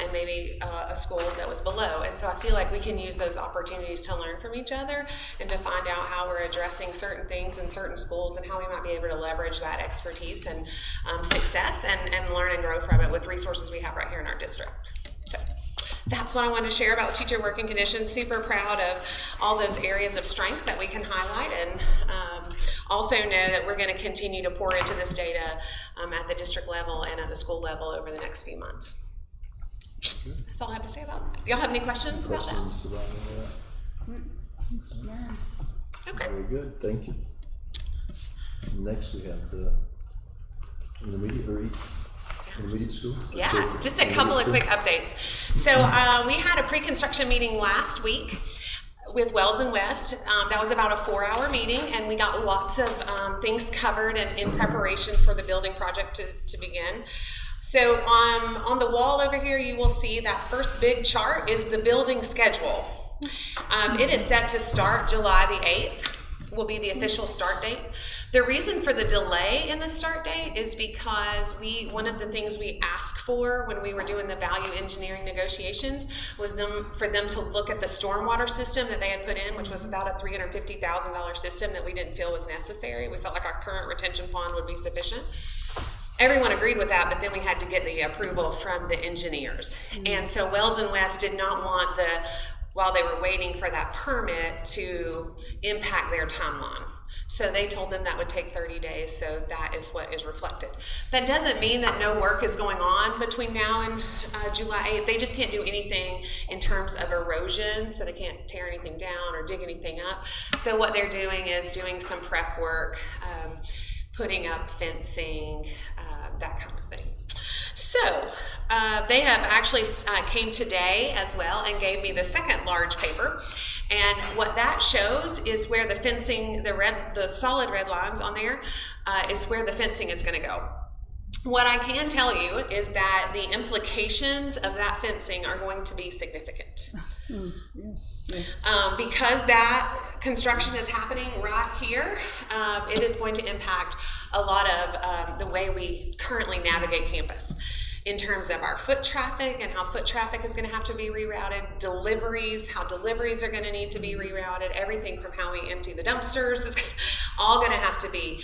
and maybe a school that was below. And so I feel like we can use those opportunities to learn from each other and to find out how we're addressing certain things in certain schools and how we might be able to leverage that expertise and success and learn and grow from it with resources we have right here in our district. So that's what I wanted to share about teacher working conditions. Super proud of all those areas of strength that we can highlight, and also know that we're going to continue to pour into this data at the district level and at the school level over the next few months. That's all I have to say about that. Y'all have any questions about that? Okay. Very good, thank you. Next we have the intermediate school? Yeah, just a couple of quick updates. So we had a pre-construction meeting last week with Wells and West. That was about a 4-hour meeting, and we got lots of things covered and in preparation for the building project to begin. So on the wall over here, you will see that first big chart is the building schedule. It is set to start July the 8th, will be the official start date. The reason for the delay in the start date is because one of the things we asked for when we were doing the value engineering negotiations was for them to look at the stormwater system that they had put in, which was about a $350,000 system that we didn't feel was necessary. We felt like our current retention pond would be sufficient. Everyone agreed with that, but then we had to get the approval from the engineers. And so Wells and West did not want while they were waiting for that permit to impact their timeline. So they told them that would take 30 days, so that is what is reflected. That doesn't mean that no work is going on between now and July 8th. They just can't do anything in terms of erosion, so they can't tear anything down or dig anything up. So what they're doing is doing some prep work, putting up fencing, that kind of thing. So they have actually came today as well and gave me the second large paper. And what that shows is where the fencing, the solid red lines on there, is where the fencing is going to go. What I can tell you is that the implications of that fencing are going to be significant. Because that construction is happening right here, it is going to impact a lot of the way we currently navigate campus in terms of our foot traffic and how foot traffic is going to have to be rerouted, deliveries, how deliveries are going to need to be rerouted, everything from how we empty the dumpsters is all going to have to be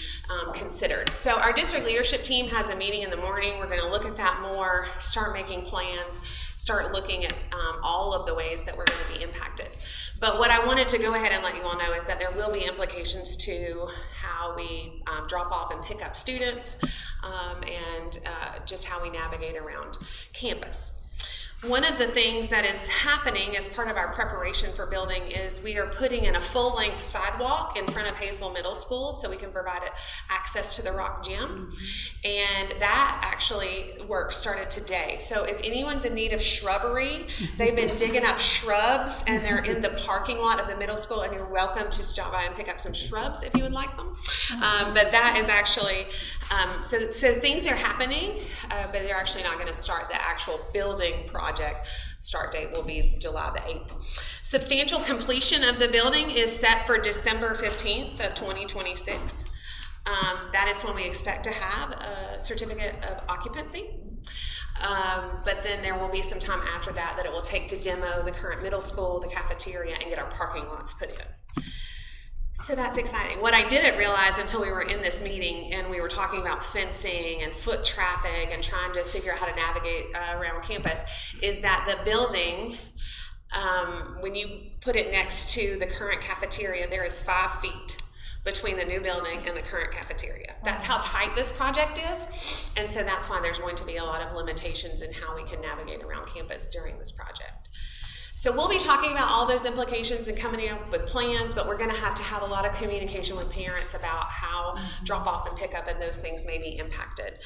considered. So our district leadership team has a meeting in the morning. We're going to look at that more, start making plans, start looking at all of the ways that we're going to be impacted. But what I wanted to go ahead and let you all know is that there will be implications to how we drop off and pick up students and just how we navigate around campus. One of the things that is happening as part of our preparation for building is we are putting in a full-length sidewalk in front of Hazel Middle School so we can provide access to the rock gym. And that actually work started today. So if anyone's in need of shrubbery, they've been digging up shrubs and they're in the parking lot of the middle school, and you're welcome to stop by and pick up some shrubs if you would like them. But that is actually, so things are happening, but they're actually not going to start the actual building project. Start date will be July the 8th. Substantial completion of the building is set for December 15th of 2026. That is when we expect to have a certificate of occupancy. But then there will be some time after that it will take to demo the current middle school, the cafeteria, and get our parking lots put in. So that's exciting. What I didn't realize until we were in this meeting and we were talking about fencing and foot traffic and trying to figure out how to navigate around campus is that the building, when you put it next to the current cafeteria, there is 5 feet between the new building and the current cafeteria. That's how tight this project is. And so that's why there's going to be a lot of limitations in how we can navigate around campus during this project. So we'll be talking about all those implications and coming up with plans, but we're going to have a lot of communication with parents about how drop off and pick up and those things may be impacted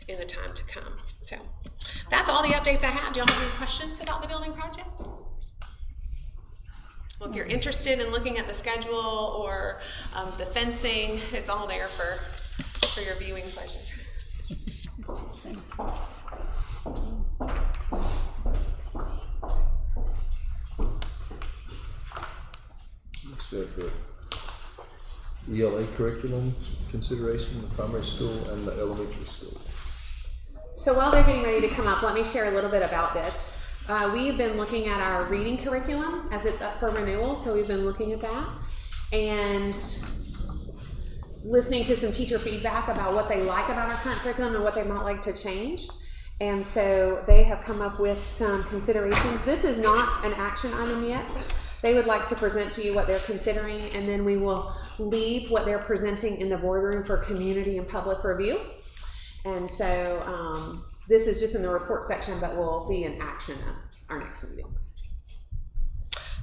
in the time to come. So that's all the updates I have. Do y'all have any questions about the building project? Well, if you're interested in looking at the schedule or the fencing, it's all there for your viewing pleasure. at the ELA curriculum consideration in the primary school and the elementary school. So while they're getting ready to come up, let me share a little bit about this. We've been looking at our reading curriculum as it's up for renewal, so we've been looking at that and listening to some teacher feedback about what they like about our current curriculum and what they might like to change. And so they have come up with some considerations. This is not an action item yet. They would like to present to you what they're considering, and then we will leave what they're presenting in the boardroom for community and public review. And so this is just in the report section, but will be an action at our next meeting.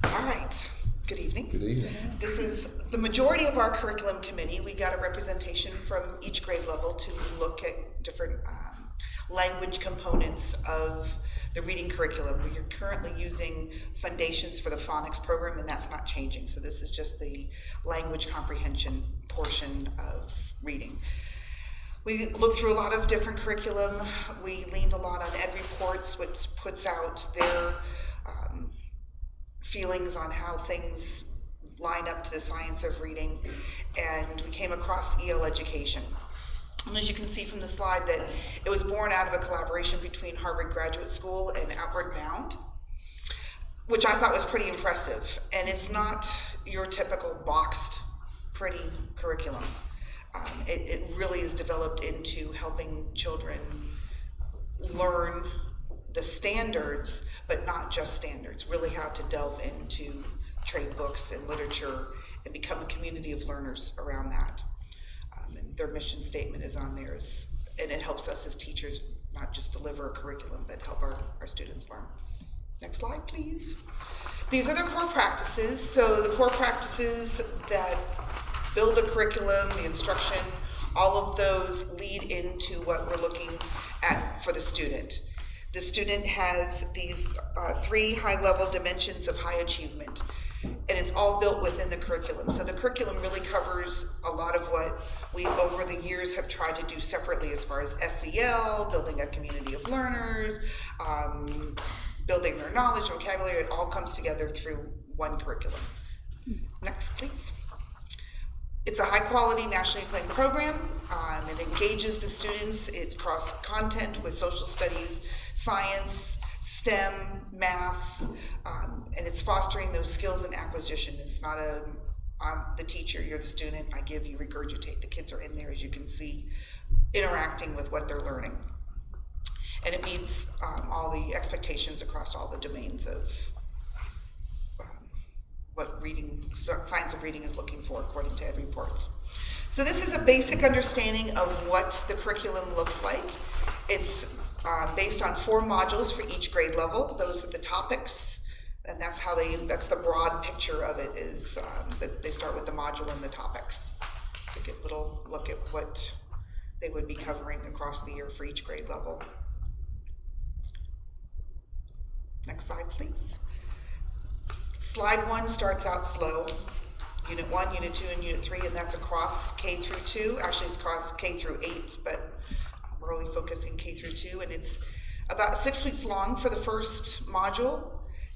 All right. Good evening. Good evening. This is the majority of our curriculum committee. We got a representation from each grade level to look at different language components of the reading curriculum. We are currently using Foundations for the Phonics program, and that's not changing. So this is just the language comprehension portion of reading. We looked through a lot of different curriculum. We leaned a lot on Ed Reports, which puts out their feelings on how things line up to the science of reading. And we came across EL Education. And as you can see from the slide, that it was born out of a collaboration between Harvard Graduate School and Outward Bound, which I thought was pretty impressive. And it's not your typical boxed, pretty curriculum. It really is developed into helping children learn the standards, but not just standards, really how to delve into trade books and literature and become a community of learners around that. And their mission statement is on there, and it helps us as teachers not just deliver a curriculum, but help our students learn. Next slide, please. These are the core practices. So the core practices that build the curriculum, the instruction, all of those lead into what we're looking at for the student. The student has these 3 high-level dimensions of high achievement, and it's all built within the curriculum. So the curriculum really covers a lot of what we, over the years, have tried to do separately as far as SEL, building a community of learners, building their knowledge, vocabulary. It all comes together through one curriculum. Next, please. It's a high-quality, nationally acclaimed program. It engages the students. It's cross-content with social studies, science, STEM, math, and it's fostering those skills and acquisition. It's not I'm the teacher, you're the student, I give, you regurgitate. The kids are in there, as you can see, interacting with what they're learning. And it meets all the expectations across all the domains of what science of reading is looking for, according to Ed Reports. So this is a basic understanding of what the curriculum looks like. It's based on 4 modules for each grade level. Those are the topics, and that's the broad picture of it, is that they start with the module and the topics. So get a little look at what they would be covering across the year for each grade level. Next slide, please. Slide 1 starts out slow. Unit 1, Unit 2, and Unit 3, and that's across K through 2. Actually, it's across K through 8, but we're only focusing K through 2, and it's about 6 weeks long for the first module,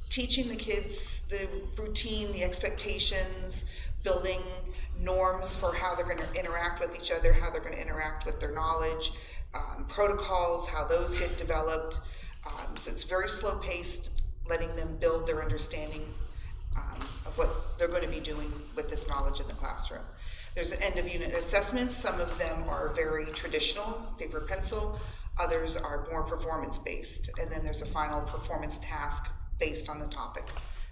teaching the kids the routine, the expectations, building norms for how they're going to interact with each other, how they're going to interact with their knowledge, protocols, how those get developed. So it's very slow-paced, letting them build their understanding of what they're going to be doing with this knowledge in the classroom. There's end-of-unit assessments. Some of them are very traditional, paper, pencil. Others are more performance-based. And then there's a final performance task based on the topic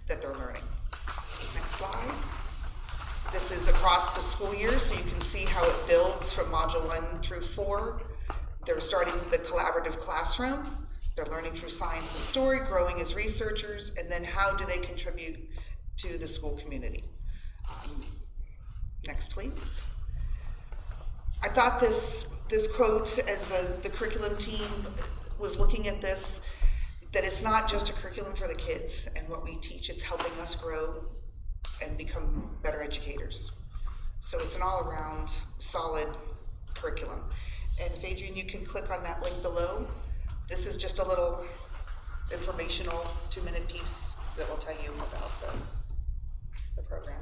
that they're learning. Next slide. This is across the school year, so you can see how it builds from Module 1 through 4. They're starting the collaborative classroom. They're learning through science and story, growing as researchers, and then how do they contribute to the school community. Next, please. I thought this quote, as the curriculum team was looking at this, that it's not just a curriculum for the kids and what we teach, it's helping us grow and become better educators. So it's an all-around solid curriculum. And if Adrian, you can click on that link below. This is just a little informational 2-minute piece that will tell you about the program.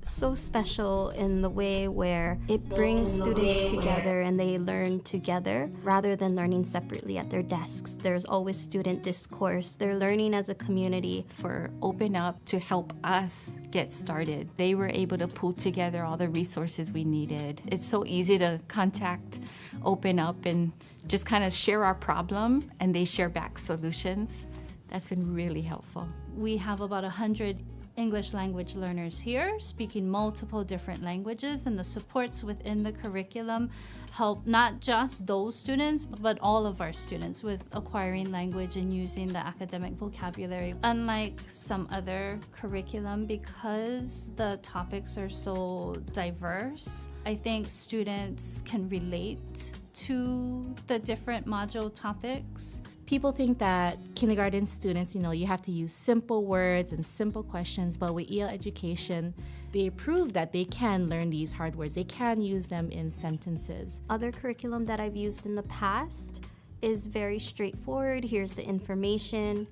so special in the way where it brings students together and they learn together rather than learning separately at their desks. There's always student discourse. They're learning as a community. For Open Up to help us get started. They were able to pull together all the resources we needed. It's so easy to contact Open Up and just kind of share our problem, and they share back solutions. That's been really helpful. We have about 100 English language learners here speaking multiple different languages, and the supports within the curriculum help not just those students but all of our students with acquiring language and using the academic vocabulary. Unlike some other curriculum, because the topics are so diverse, I think students can relate to the different module topics. People think that kindergarten students, you have to use simple words and simple questions, but with EL education, they prove that they can learn these hard words. They can use them in sentences. Other curriculum that I've used in the past is very straightforward. Here's the information.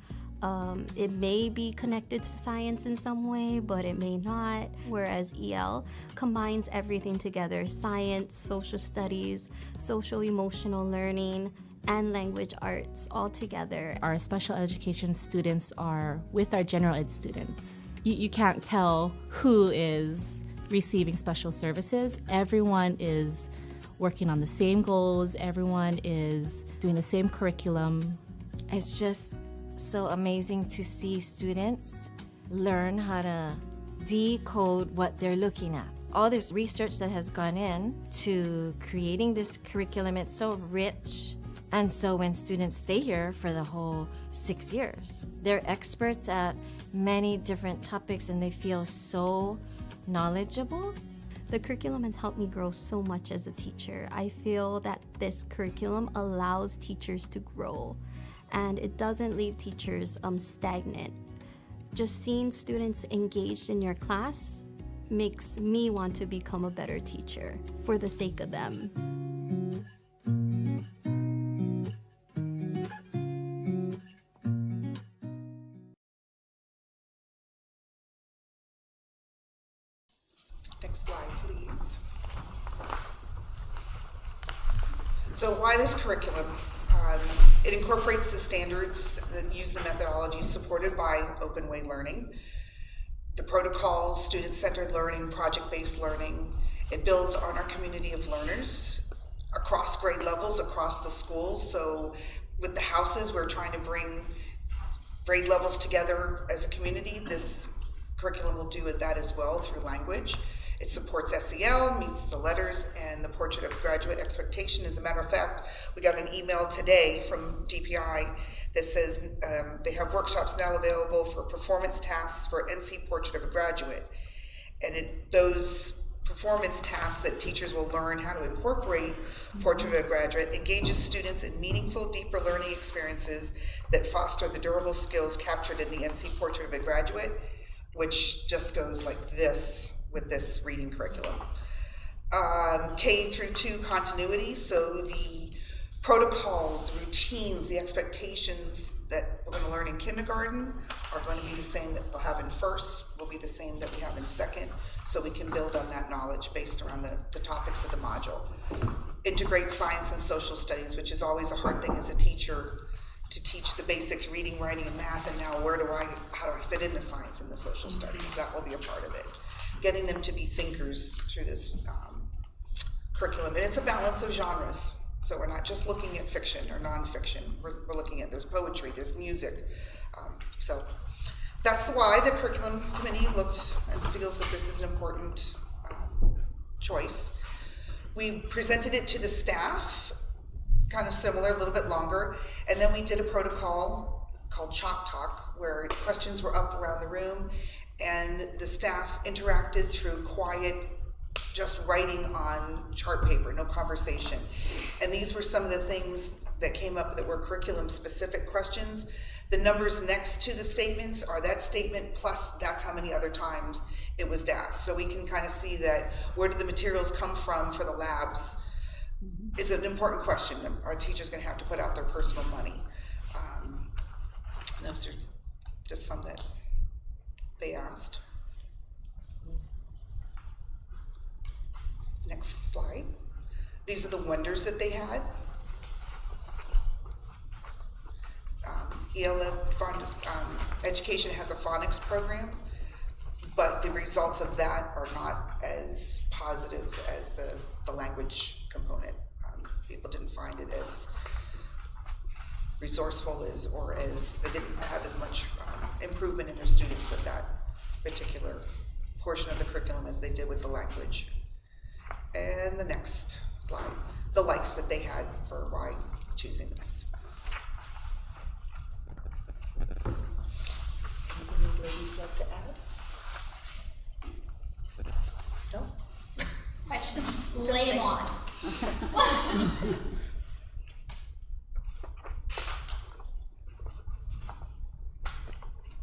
It may be connected to science in some way, but it may not. Whereas EL combines everything together: science, social studies, social emotional learning, and language arts all together. Our special education students are with our general ed students. You can't tell who is receiving special services. Everyone is working on the same goals. Everyone is doing the same curriculum. It's just so amazing to see students learn how to decode what they're looking at. All this research that has gone in to creating this curriculum, it's so rich. And so when students stay here for the whole 6 years, they're experts at many different topics and they feel so knowledgeable. The curriculum has helped me grow so much as a teacher. I feel that this curriculum allows teachers to grow, and it doesn't leave teachers stagnant. Just seeing students engaged in your class makes me want to become a better teacher for the sake of them. Next slide, please. So why this curriculum? It incorporates the standards that use the methodology supported by Open Way Learning, the protocols, student-centered learning, project-based learning. It builds on our community of learners across grade levels, across the schools. So with the houses, we're trying to bring grade levels together as a community. This curriculum will do that as well through language. It supports SEL, meets the letters and the portrait of graduate expectation. As a matter of fact, we got an email today from DPI that says they have workshops now available for performance tasks for NC Portrait of a Graduate. And those performance tasks that teachers will learn how to incorporate Portrait of a Graduate engages students in meaningful, deeper learning experiences that foster the durable skills captured in the NC Portrait of a Graduate, which just goes like this with this reading curriculum. K through 2 continuity, so the protocols, the routines, the expectations that we're going to learn in kindergarten are going to be the same that they'll have in first, will be the same that we have in second, so we can build on that knowledge based around the topics of the module. Integrate science and social studies, which is always a hard thing as a teacher to teach the basics, reading, writing, and math, and now how do I fit in the science and the social studies? That will be a part of it. Getting them to be thinkers through this curriculum. And it's a balance of genres. So we're not just looking at fiction or nonfiction. We're looking at, there's poetry, there's music. So that's why the curriculum committee looked and feels that this is an important choice. We presented it to the staff, kind of similar, a little bit longer, and then we did a protocol called Chalk Talk, where questions were up around the room, and the staff interacted through quiet, just writing on chart paper, no conversation. And these were some of the things that came up that were curriculum-specific questions. The numbers next to the statements are that statement plus that's how many other times it was asked. So we can kind of see that where did the materials come from for the labs is an important question. Are teachers going to have to put out their personal money? Those are just some that they asked. Next slide. These are the wonders that they had. ELF education has a phonics program, but the results of that are not as positive as the language component. People didn't find it as resourceful or as they didn't have as much improvement in their students with that particular portion of the curriculum as they did with the language. And the next slide, the likes that they had for why choosing this. Any ladies like to add? No? Questions? Lay it on.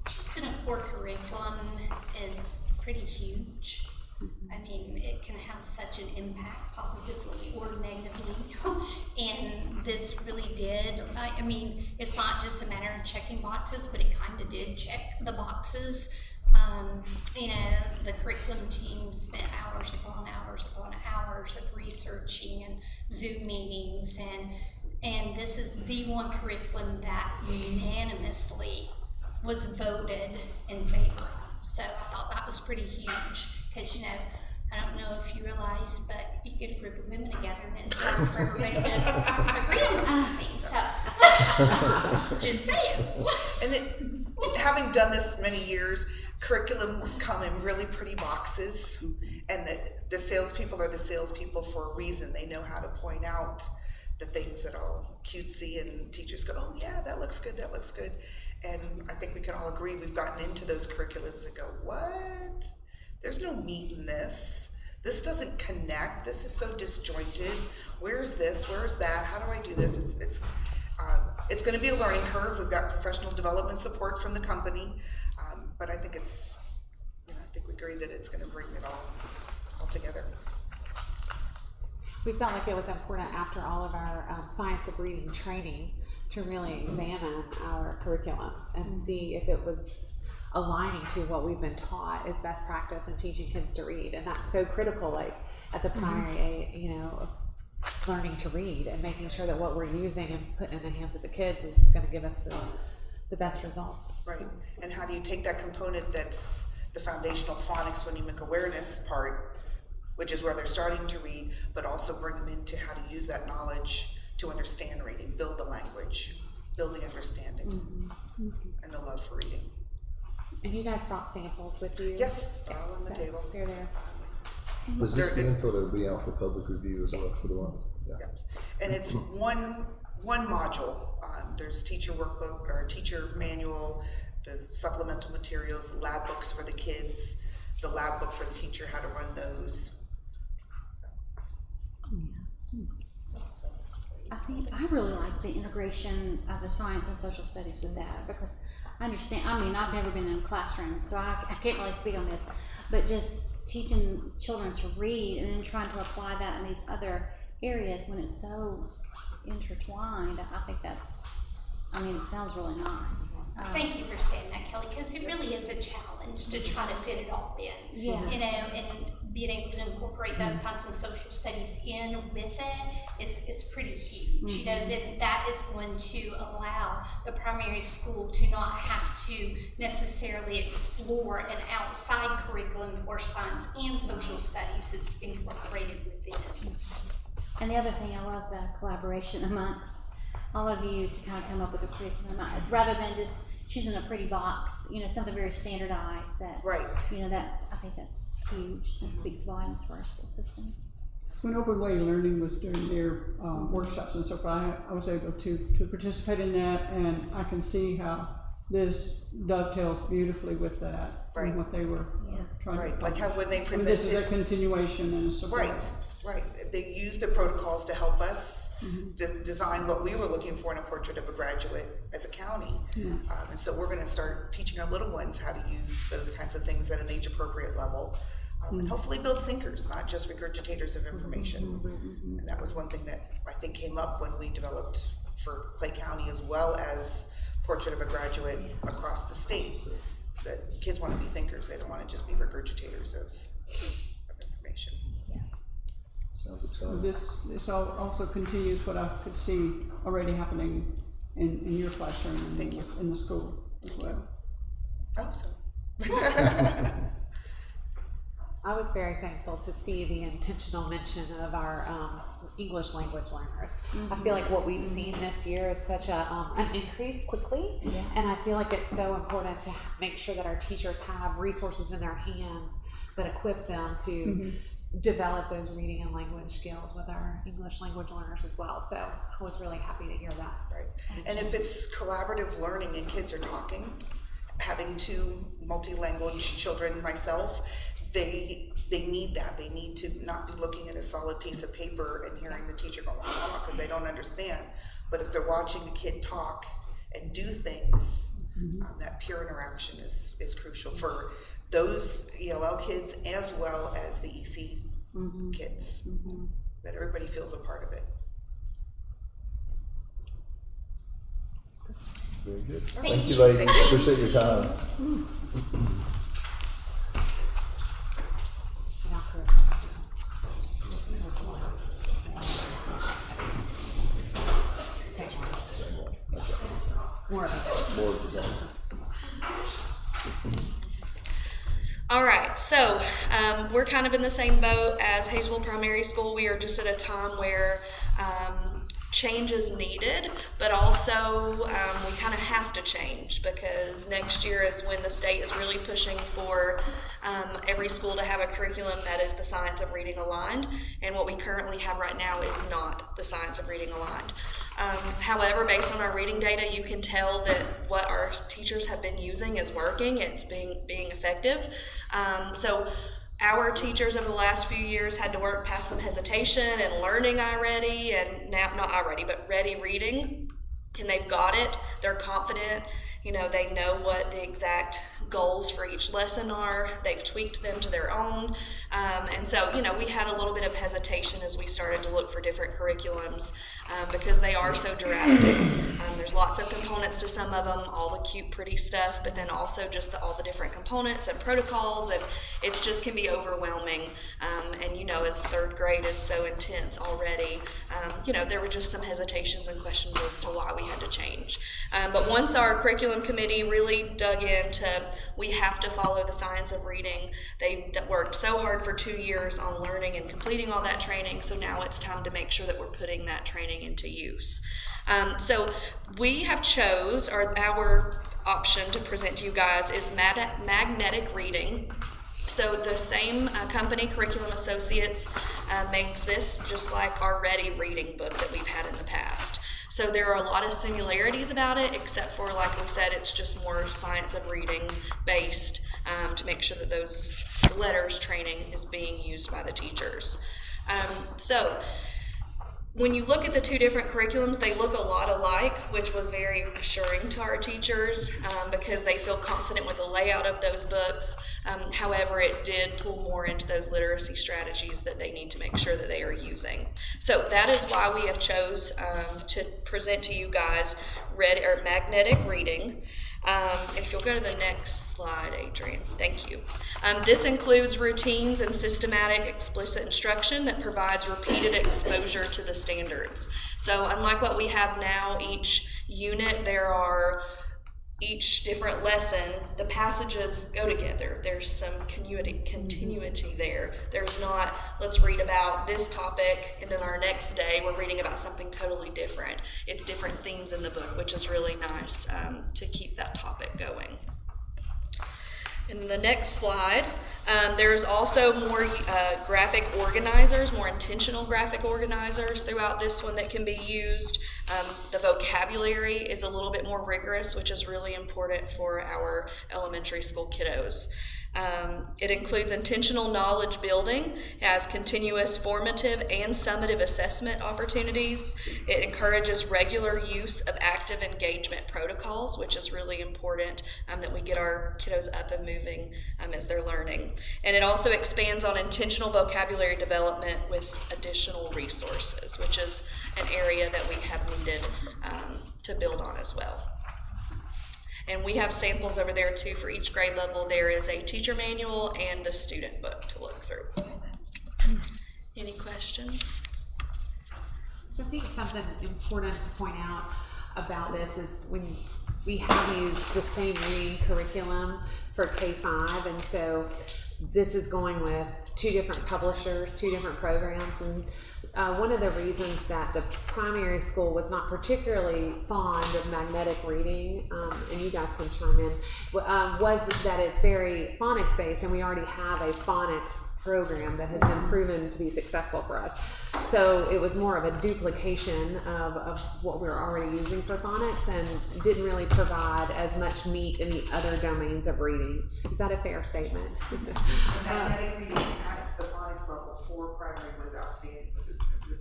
Choosing a core curriculum is pretty huge. I mean, it can have such an impact positively or negatively, and this really did. I mean, it's not just a matter of checking boxes, but it kind of did check the boxes. You know, the curriculum team spent hours upon hours upon hours of researching and Zoom meetings, and this is the one curriculum that unanimously was voted in favor of. So I thought that was pretty huge, because, you know, I don't know if you realize, but you get a group of women together and it's hard for everybody to agree on something. So, just saying. And having done this many years, curriculums come in really pretty boxes, and the salespeople are the salespeople for a reason. They know how to point out the things that all cutesy, and teachers go, oh yeah, that looks good, that looks good. And I think we can all agree we've gotten into those curriculums and go, what? There's no meat in this. This doesn't connect. This is so disjointed. Where's this? Where's that? How do I do this? It's going to be a learning curve. We've got professional development support from the company, but I think it's, you know, I think we agree that it's going to bring it all together. We felt like it was important after all of our science of reading training to really examine our curriculums and see if it was aligning to what we've been taught as best practice in teaching kids to read. And that's so critical, like at the primary, you know, learning to read and making sure that what we're using and putting in the hands of the kids is going to give us the best results. Right. And how do you take that component that's the foundational phonics, phonemic awareness part, which is where they're starting to read, but also bring them into how to use that knowledge to understand reading, build the language, build the understanding, and the love for reading. And you guys brought samples with you? Yes, they're all on the table. They're there. Was this the info that will be out for public review as well for the month? Yeah. Yep. And it's one module. There's teacher workbook or teacher manual, the supplemental materials, lab books for the kids, the lab book for the teacher, how to run those. I really like the integration of the science and social studies with that, because I understand, I mean, I've never been in a classroom, so I can't really speak on this, but just teaching children to read and then trying to apply that in these other areas when it's so intertwined, I think that's, I mean, it sounds really nice. Thank you for saying that, Kelly, because it really is a challenge to try to fit it all in. Yeah. You know, and being able to incorporate that science and social studies in with it is pretty huge. You know, that is going to allow the primary school to not have to necessarily explore an outside curriculum for science and social studies. It's incorporated within. And the other thing, I love the collaboration amongst all of you to kind of come up with a curriculum, rather than just choosing a pretty box, you know, something very standardized that, right. You know, that, I think that's huge. That speaks volumes for our school system. When Open Way Learning was doing their workshops and so forth, I was able to participate in that, and I can see how this dovetails beautifully with that, right. And what they were trying to accomplish. Like how when they presented, this is a continuation and so forth. Right. They used the protocols to help us design what we were looking for in a portrait of a graduate as a county. And so we're going to start teaching our little ones how to use those kinds of things at an age appropriate level. And hopefully build thinkers, not just regurgitators of information. And that was one thing that I think came up when we developed for Clay County, as well as Portrait of a Graduate across the state, that kids want to be thinkers. They don't want to just be regurgitators of information. Sounds exciting. This also continues what I could see already happening in your classroom and in the school as well. Oh, so. I was very thankful to see the intentional mention of our English language learners. I feel like what we've seen this year is such an increase quickly, and I feel like it's so important to make sure that our teachers have resources in their hands that equip them to develop those reading and language skills with our English language learners as well. So I was really happy to hear that. Right. And if it's collaborative learning and kids are talking, having two multi-language children myself, they need that. They need to not be looking at a solid piece of paper and hearing the teacher go on because they don't understand. But if they're watching a kid talk and do things, that peer interaction is crucial for those ELL kids as well as the EC kids, that everybody feels a part of it. Very good. Thank you, you. ladies. Thank you. Appreciate your time. So now, Chris, same one. Okay. More of the More of the same. All right, so we're kind of in the same boat as Hazelville Primary School. We are just at a time where change is needed, but also we kind of have to change because next year is when the state is really pushing for every school to have a curriculum that is the science of reading aligned, and what we currently have right now is not the science of reading aligned. However, based on our reading data, you can tell that what our teachers have been using is working. It's being effective. So our teachers over the last few years had to work past some hesitation and learning iReady, and now not iReady, but Ready Reading, and they've got it. They're confident. You know, they know what the exact goals for each lesson are. They've tweaked them to their own. And so, you know, we had a little bit of hesitation as we started to look for different curriculums because they are so drastic. There's lots of components to some of them, all the cute, pretty stuff, but then also just all the different components and protocols, and it just can be overwhelming. And, you know, as third grade is so intense already, you know, there were just some hesitations and questions as to why we had to change. But once our curriculum committee really dug into we have to follow the science of reading, they worked so hard for 2 years on learning and completing all that training, so now it's time to make sure that we're putting that training into use. So we have chose, or our option to present to you guys is magnetic reading. So the same company, Curriculum Associates, makes this just like our Ready Reading book that we've had in the past. So there are a lot of similarities about it, except for, like we said, it's just more science of reading based to make sure that those letters training is being used by the teachers. So when you look at the two different curriculums, they look a lot alike, which was very assuring to our teachers because they feel confident with the layout of those books. However, it did pull more into those literacy strategies that they need to make sure that they are using. So that is why we have chose to present to you guys magnetic reading. If you'll go to the next slide, Adrian, thank you. This includes routines and systematic explicit instruction that provides repeated exposure to the standards. So unlike what we have now, each unit, each different lesson, the passages go together. There's some continuity there. There's not, let's read about this topic, and then our next day we're reading about something totally different. It's different themes in the book, which is really nice to keep that topic going. In the next slide, there's also more graphic organizers, more intentional graphic organizers throughout this one that can be used. The vocabulary is a little bit more rigorous, which is really important for our elementary school kiddos. It includes intentional knowledge building, it has continuous formative and summative assessment opportunities. It encourages regular use of active engagement protocols, which is really important that we get our kiddos up and moving as they're learning. And it also expands on intentional vocabulary development with additional resources, which is an area that we have needed to build on as well. And we have samples over there too for each grade level. There is a teacher manual and the student book to look through. Any questions? So I think something important to point out about this is when we have used the same reading curriculum for K-5, and so this is going with 2 different publishers, 2 different programs, and one of the reasons that the primary school was not particularly fond of magnetic reading, and you guys can chime in, was that it's very phonics based, and we already have a phonics program that has been proven to be successful for us. So it was more of a duplication of what we were already using for phonics, and didn't really provide as much meat in the other domains of reading. Is that a fair statement? Magnetic reading at the phonics level for primary was outstanding. It was a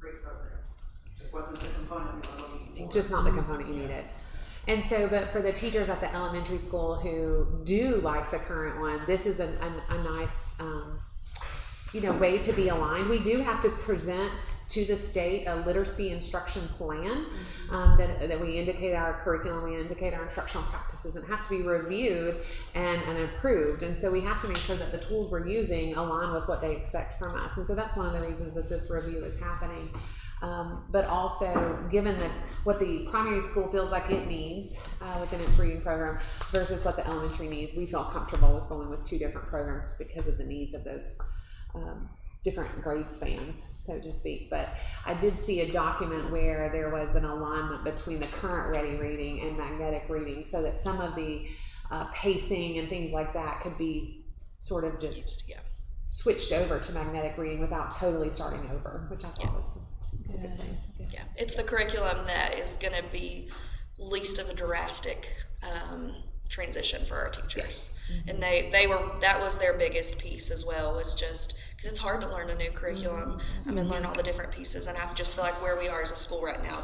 great program. Just wasn't the component we were looking for. Just not the component you needed. And so, but for the teachers at the elementary school who do like the current one, this is a nice, way to be aligned. We do have to present to the state a literacy instruction plan that we indicate our curriculum, we indicate our instructional practices, and it has to be reviewed and approved. And so we have to make sure that the tools we're using align with what they expect from us. And so that's one of the reasons that this review is happening. But also, given that what the primary school feels like it needs within its reading program versus what the elementary needs, we feel comfortable with going with 2 different programs because of the needs of those different grade spans, so to speak. But I did see a document where there was an alignment between the current ready reading and magnetic reading, so that some of the pacing and things like that could be sort of just switched over to magnetic reading without totally starting over, which I thought was a good thing. Yeah, it's the curriculum that is going to be least of a drastic transition for our teachers. And that was their biggest piece as well, was just because it's hard to learn a new curriculum and learn all the different pieces. And I just feel like where we are as a school right now,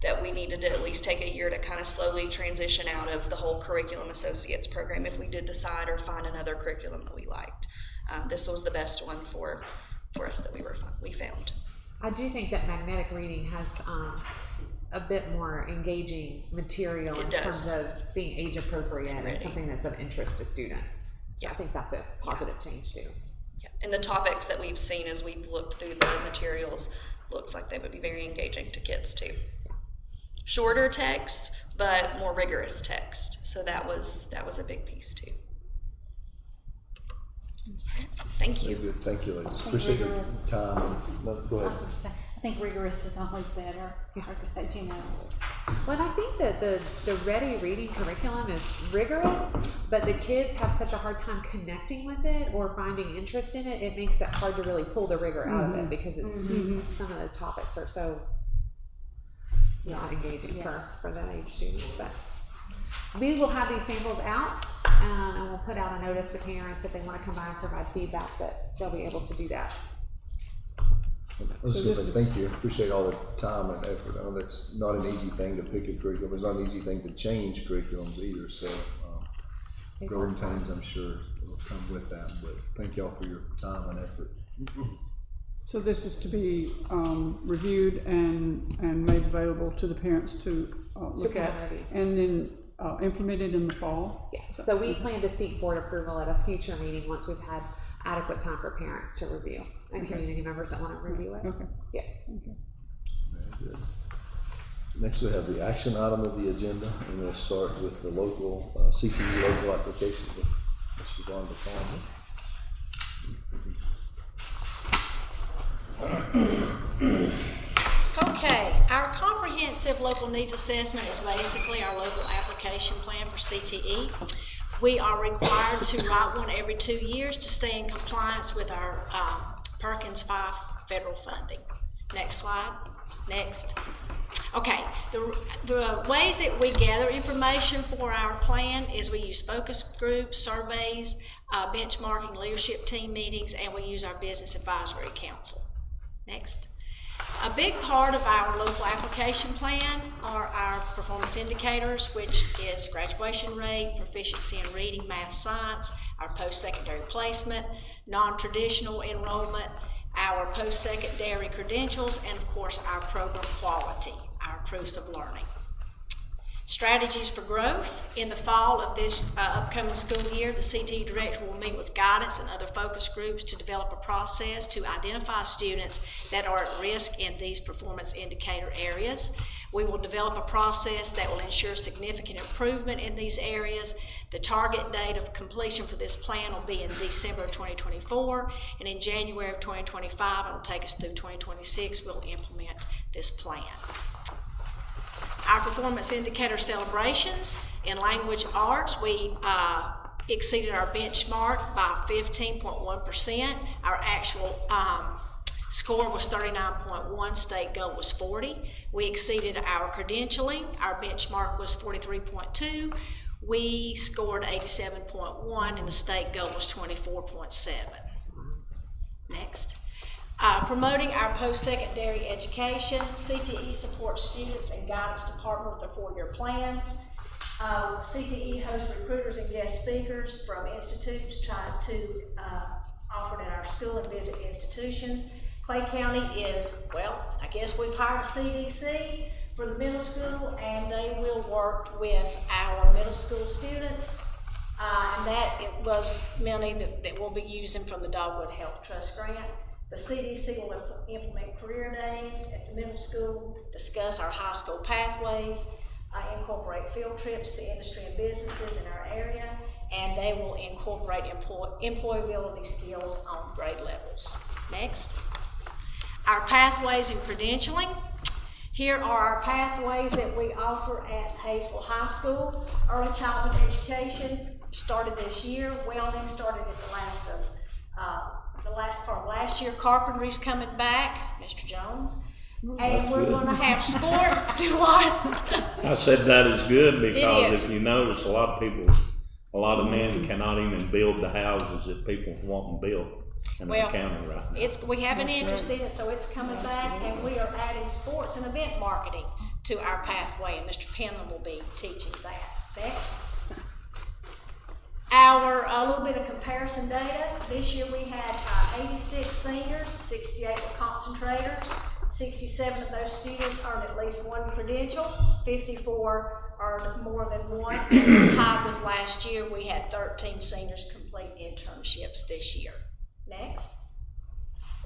that we needed to at least take a year to kind of slowly transition out of the whole curriculum associates program if we did decide or find another curriculum that we liked. This was the best one for us that we found. I do think that magnetic reading has a bit more engaging material in terms of being age appropriate and something that's of interest to students. Yeah, I think that's a positive change too. Yeah, and the topics that we've seen as we've looked through the materials looks like they would be very engaging to kids too. Shorter text, but more rigorous text. So that was a big piece too. Thank you. Very good. Thank you, ladies. Appreciate your time. No, go ahead. I think rigorous is always better. Well, I think that the ready reading curriculum is rigorous, but the kids have such a hard time connecting with it or finding interest in it. It makes it hard to really pull the rigor out of it because it's some of the topics are so not engaging for that age students. But we will have these samples out, and we'll put out a notice to parents if they want to come by and provide feedback that they'll be able to do that. I was just going to say thank you. Appreciate all the time and effort. I know that's not an easy thing to pick a curriculum. It's not an easy thing to change curriculums either. So growing pains, I'm sure, will come with that. But thank y'all for your time and effort. So this is to be reviewed and made available to the parents to look at, and then implemented in the fall? Yes. So we plan to seek board approval at a future meeting once we've had adequate time for parents to review and community members that want to review it. Okay. Yeah. Okay. Very good. Next we have the action item of the agenda, and we'll start with the local CTE local application with Ms. Yvonne Okay, our comprehensive local needs assessment is basically our local application plan for CTE. We are required to write one every 2 years to stay in compliance with our Perkins 5 federal funding. Next slide. Next. Okay, the ways that we gather information for our plan is we use focus groups, surveys, benchmarking, leadership team meetings, and we use our business advisory council. Next. A big part of our local application plan are our performance indicators, which is graduation rate, proficiency in reading, math, science, our post-secondary placement, non-traditional enrollment, our post-secondary credentials, and of course our program quality, our proofs of learning. Strategies for growth. In the fall of this upcoming school year, the CTE director will meet with guidance and other focus groups to develop a process to identify students that are at risk in these performance indicator areas. We will develop a process that will ensure significant improvement in these areas. The target date of completion for this plan will be in December of 2024, and in January of 2025, it will take us through 2026, we'll implement this plan. Our performance indicator celebrations. In language arts, we exceeded our benchmark by 15.1%. Our actual score was 39.1, state goal was 40. We exceeded our credentialing. Our benchmark was 43.2. We scored 87.1 and the state goal was 24.7. Next. Promoting our post-secondary education. CTE supports students and guidance department with their 4-year plans. CTE hosts recruiters and guest speakers from institutes trying to offer it at our school and visit institutions. Clay County is, well, I guess we've hired a CDC for the middle school, and they will work with our middle school students. And that it was money that we'll be using from the Dogwood Health Trust grant. The CDC will implement career days at the middle school, discuss our high school pathways, incorporate field trips to industry and businesses in our area, and they will incorporate employability skills on grade levels. Next. Our pathways and credentialing. Here are our pathways that we offer at Hayesville High School. Early childhood education started this year. Welding started at the last part of last year. Carpentry's coming back, Mr. Jones. And we're going to have sport. Do what? I said that is good because if you notice, a lot of men cannot even build the houses that people want to build in the county right now. We have an interest in it, so it's coming back, and we are adding sports and event marketing to our pathway, and Mr. Penland will be teaching that. Next. A little bit of comparison data. This year we had 86 seniors, 68 were concentrators, 67 of those students earned at least one credential, 54 earned more than one. Tied with last year, we had 13 seniors complete internships this year. Next.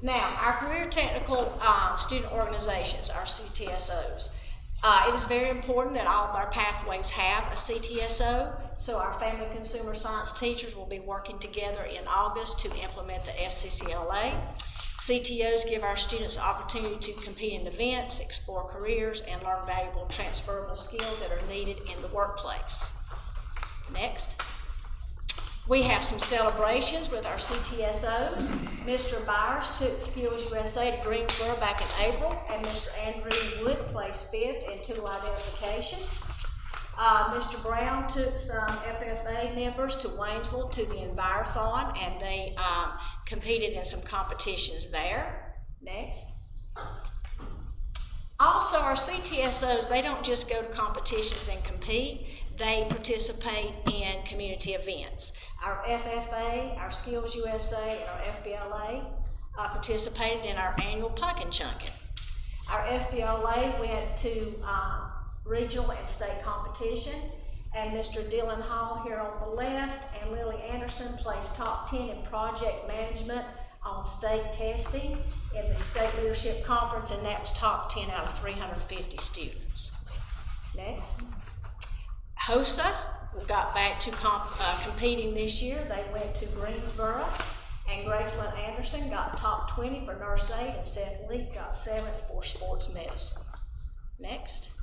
Now, our career technical student organizations, our CTSOs. It is very important that all of our pathways have a CTSO, so our family consumer science teachers will be working together in August to implement the FCCLA. CTOs give our students the opportunity to compete in events, explore careers, and learn valuable transferable skills that are needed in the workplace. Next. We have some celebrations with our CTSOs. Mr. Byers took Skills USA to Greensboro back in April, and Mr. Andrew Wood placed 5th in tool identification. Mr. Brown took some FFA members to Waynesville to the Envirothon, and they competed in some competitions there. Next. Also, our CTSOs, they don't just go to competitions and compete, they participate in community events. Our FFA, our Skills USA, and our FBLA participated in our annual pumpkin chunkin. Our FBLA went to regional and state competition, and Mr. Dylan Hall here on the left and Lily Anderson placed top 10 in project management on state testing in the state leadership conference, and that was top 10 out of 350 students. Next. HOSA got back to competing this year. They went to Greensboro, and Gracelyn Anderson got top 20 for nurse aid, and Seth Leak got 7th for sports medicine. Next.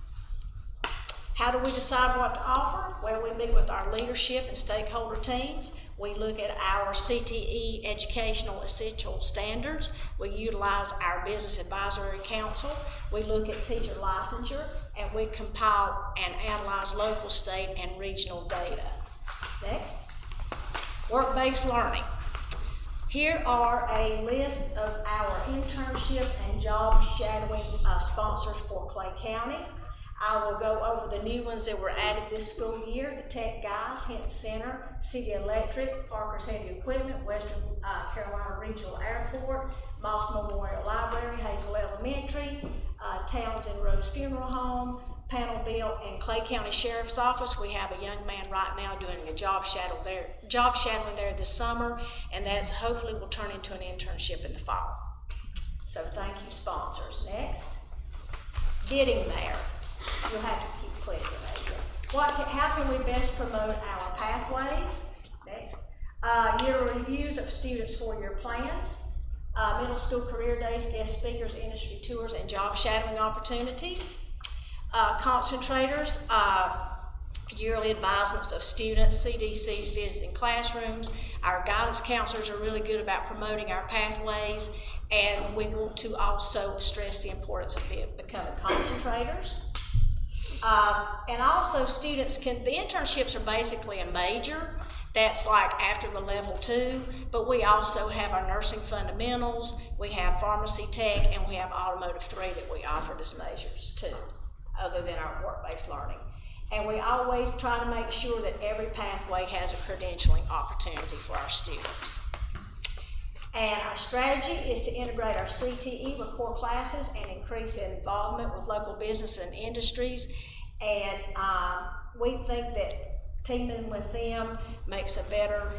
How do we decide what to offer? Well, we meet with our leadership and stakeholder teams. We look at our CTE educational essential standards. We utilize our business advisory council. We look at teacher licensure, and we compile and analyze local, state, and regional data. Next. Work-based learning. Here are a list of our internship and job shadowing sponsors for Clay County. I will go over the new ones that were added this school year. The Tech Guys, Hinton Center, City Electric, Parker's Heavy Equipment, Western Carolina Regional Airport, Moss Memorial Library, Hazel Elementary, Towns and Rose Funeral Home, panel built in Clay County Sheriff's Office. We have a young man right now doing a job shadowing there this summer, and that's hopefully will turn into an internship in the fall. So thank you, sponsors. Next, getting there. You'll have to keep clicking, Adrian. How can we best promote our pathways? Next, yearly reviews of students' four-year plans, middle school career days, guest speakers, industry tours, and job shadowing opportunities. Concentrators, yearly advisements of students, CDCs visiting classrooms. Our guidance counselors are really good about promoting our pathways, and we want to also stress the importance of becoming concentrators. And also students the internships are basically a major. That's like after the level 2, but we also have our nursing fundamentals, we have pharmacy tech, and we have automotive 3 that we offered as majors too, other than our work-based learning. And we always try to make sure that every pathway has a credentialing opportunity for our students. And our strategy is to integrate our CTE with core classes and increase involvement with local business and industries. And we think that teaming with them makes a better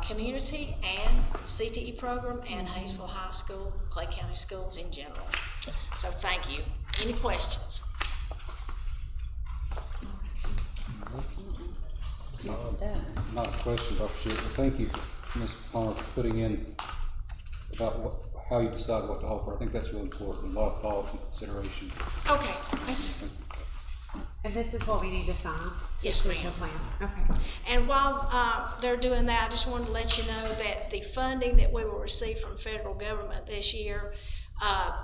community and CTE program and Hayesville High School, Clay County Schools in general. So thank you. Any questions? Not a question, Dr. Shute, but thank you, Ms. Palmer, for putting in about how you decide what to offer. I think that's really important, a lot of thought and consideration. Okay, thank you. And this is what we need to sign? Yes, ma'am. Okay. And while they're doing that, I just wanted to let you know that the funding that we will receive from federal government this year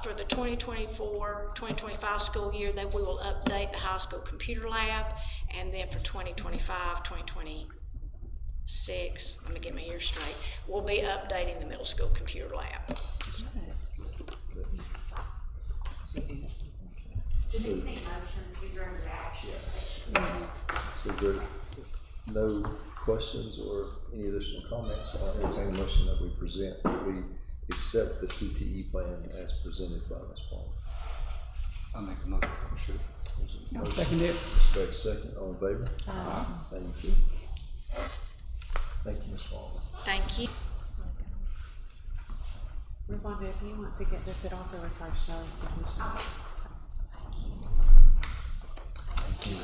for the 2024-2025 school year, that we will update the high school computer lab, and then for 2025-2026, let me get my years straight, we'll be updating the middle school computer lab. So. Do these need motions? These are under action. So there no questions or any additional comments? I'll entertain a motion that we present, that we accept the CTE plan as presented by Ms. Palmer. I'll make a motion, Dr. Shute. I'll second it. Respect second, all in favor? Thank you. Thank you, Ms. Palmer. Thank you. Rwanda, if you want to get this, it also requires Shelley's signature. Not today.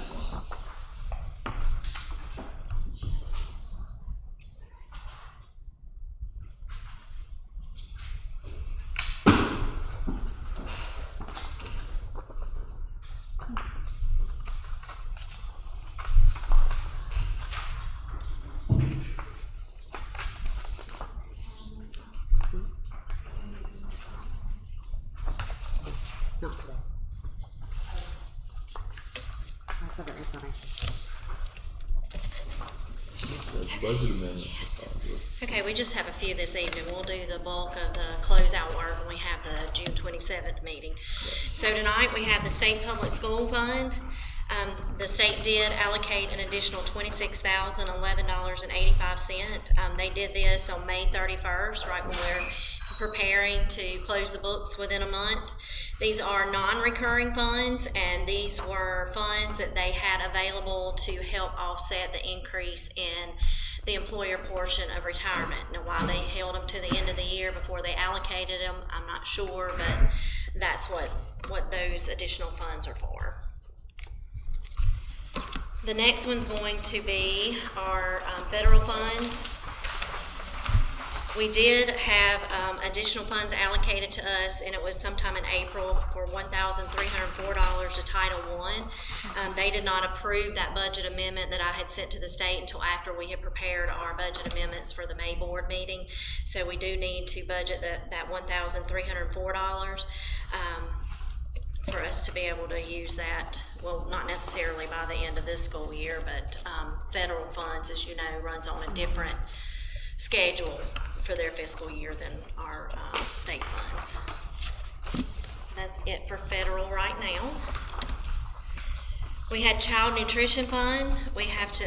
That's a very funny. Budget amendment. Yes. Okay, we just have a few this evening. We'll do the bulk of the closeout work when we have the June 27th meeting. So tonight we have the State Public School Fund. The state did allocate an additional $26,011.85. They did this on May 31st, right when we're preparing to close the books within a month. These are non-recurring funds, and these were funds that they had available to help offset the increase in the employer portion of retirement. Now, why they held them to the end of the year before they allocated them, I'm not sure, but that's what those additional funds are for. The next one's going to be our federal funds. We did have additional funds allocated to us, and it was sometime in April for $1,304 to Title I. They did not approve that budget amendment that I had sent to the state until after we had prepared our budget amendments for the May board meeting. So we do need to budget that $1,304 for us to be able to use that. Well, not necessarily by the end of this school year, but federal funds, as you know, runs on a different schedule for their fiscal year than our state funds. That's it for federal right now. We had child nutrition fund. We have to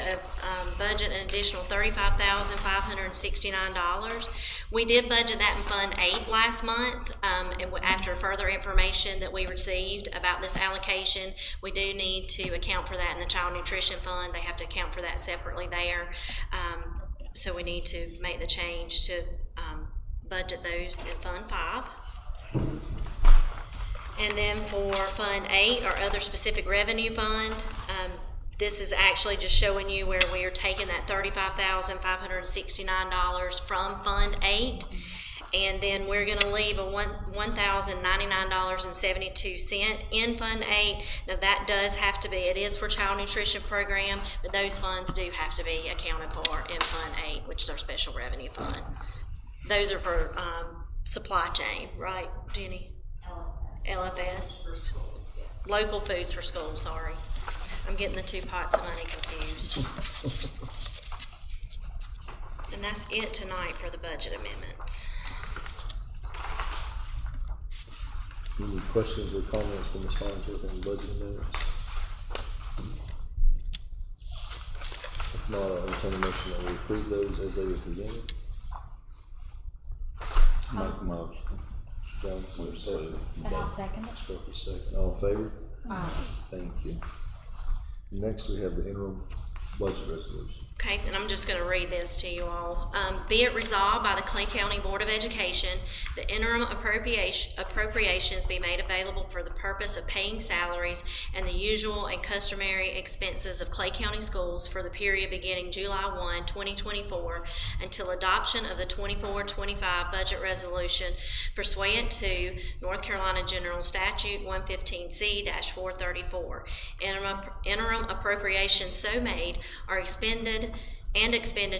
budget an additional $35,569. We did budget that in Fund 8 last month. And after further information that we received about this allocation, we do need to account for that in the child nutrition fund. They have to account for that separately there. So we need to make the change to budget those in Fund 5. And then for Fund 8, our other specific revenue fund, this is actually just showing you where we are taking that $35,569 from Fund 8, and then we're going to leave a $1,099.72 in Fund 8. Now that does have to be, it is for child nutrition program, but those funds do have to be accounted for in Fund 8, which is our special revenue fund. Those are for supply chain, right, Jenny? LFS? Local foods for schools, sorry. I'm getting the two pots of money confused. And that's it tonight for the budget amendments. Any questions or comments from Ms. Farnsworth on the budget amendments? If not, I'll entertain a motion that we approve those as they were presented. Make a motion. Jones, for a second. And I'll second it. Stroke, a second. All in favor? Aye. Thank you. Next, we have the interim budget resolution. Okay, and I'm just going to read this to you all. Be it resolved by the Clay County Board of Education, the interim appropriations be made available for the purpose of paying salaries and the usual and customary expenses of Clay County schools for the period beginning July 1, 2024 until adoption of the 24-25 budget resolution pursuant to North Carolina General Statute 115C-434. Interim appropriations so made are expended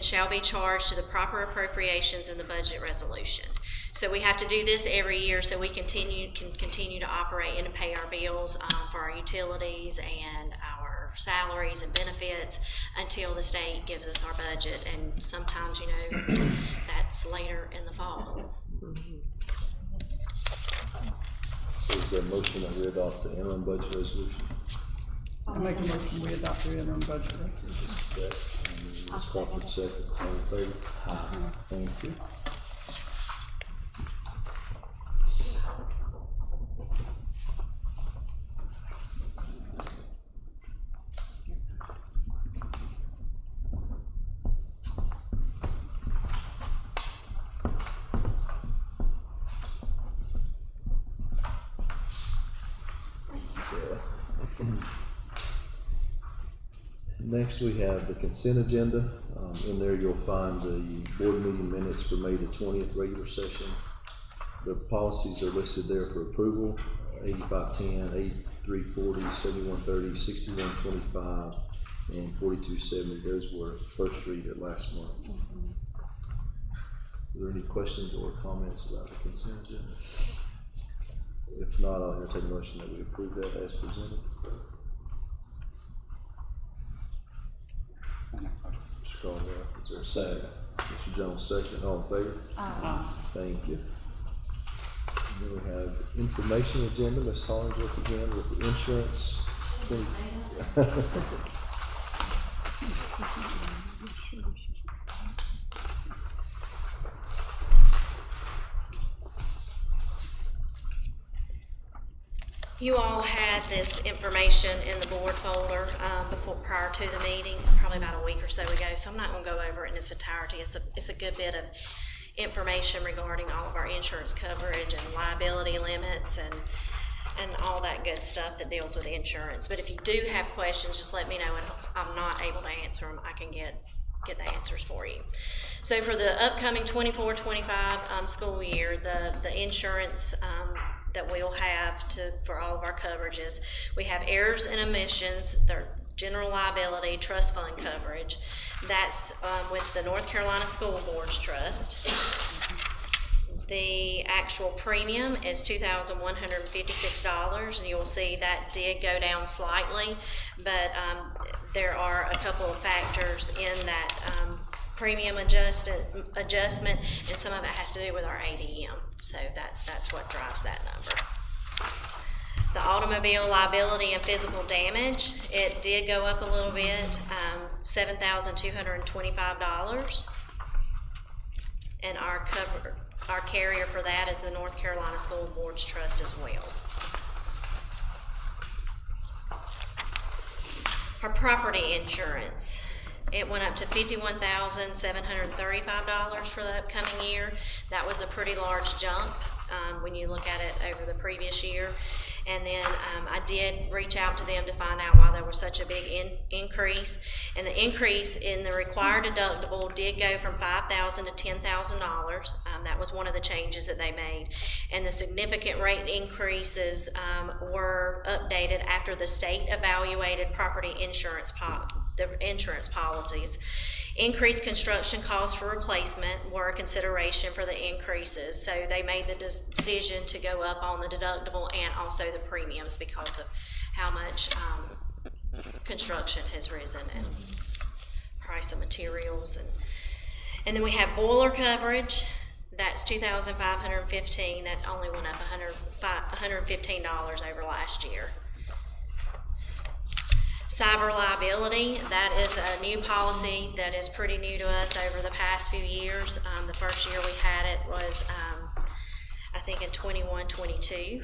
shall be charged to the proper appropriations in the budget resolution. So we have to do this every year so we can continue to operate and to pay our bills for our utilities and our salaries and benefits until the state gives us our budget, and sometimes, you know, that's later in the fall. Is there a motion that we adopt the interim budget resolution? I'll make a motion, we adopt the interim budget resolution. Ms. Crawford seconds, all in favor? Thank you. Next, we have the consent agenda. In there, you'll find the board meeting minutes for May the 20th regular session. The policies are listed there for approval: 8510, 8340, 7130, 6125, and 4270. Those were first read at last month. Are there any questions or comments about the consent agenda? If not, I'll entertain a motion that we approve that as presented. Mr. Caldwell, is there a second? Mr. Jones, second. All in favor? Aye. Thank you. And then we have information agenda, Ms. Hollingsworth again with the insurance. You all had this information in the board folder prior to the meeting, probably about a week or so ago, so I'm not going to go over it in its entirety. It's a good bit of information regarding all of our insurance coverage and liability limits and all that good stuff that deals with insurance. But if you do have questions, just let me know, and if I'm not able to answer them, I can get the answers for you. So for the upcoming 24-25 school year, the insurance that we'll have for all of our coverages, we have errors and omissions, their general liability, trust fund coverage. That's with the North Carolina School Boards Trust. The actual premium is $2,156, and you'll see that did go down slightly, but there are a couple of factors in that premium adjustment, and some of it has to do with our ADM, so that's what drives that number. The automobile liability and physical damage, it did go up a little bit, $7,225. And our carrier for that is the North Carolina School Boards Trust as well. Our property insurance, it went up to $51,735 for the upcoming year. That was a pretty large jump when you look at it over the previous year. And then I did reach out to them to find out why there was such a big increase. And the increase in the required deductible did go from $5,000 to $10,000. That was one of the changes that they made. And the significant rate increases were updated after the state evaluated property insurance policies. Increased construction costs for replacement were a consideration for the increases, so they made the decision to go up on the deductible and also the premiums because of how much construction has risen and price of materials. And then we have boiler coverage. That's $2,515. That only went up $115 over last year. Cyber liability, that is a new policy that is pretty new to us over the past few years. The first year we had it was, I think in 21-22.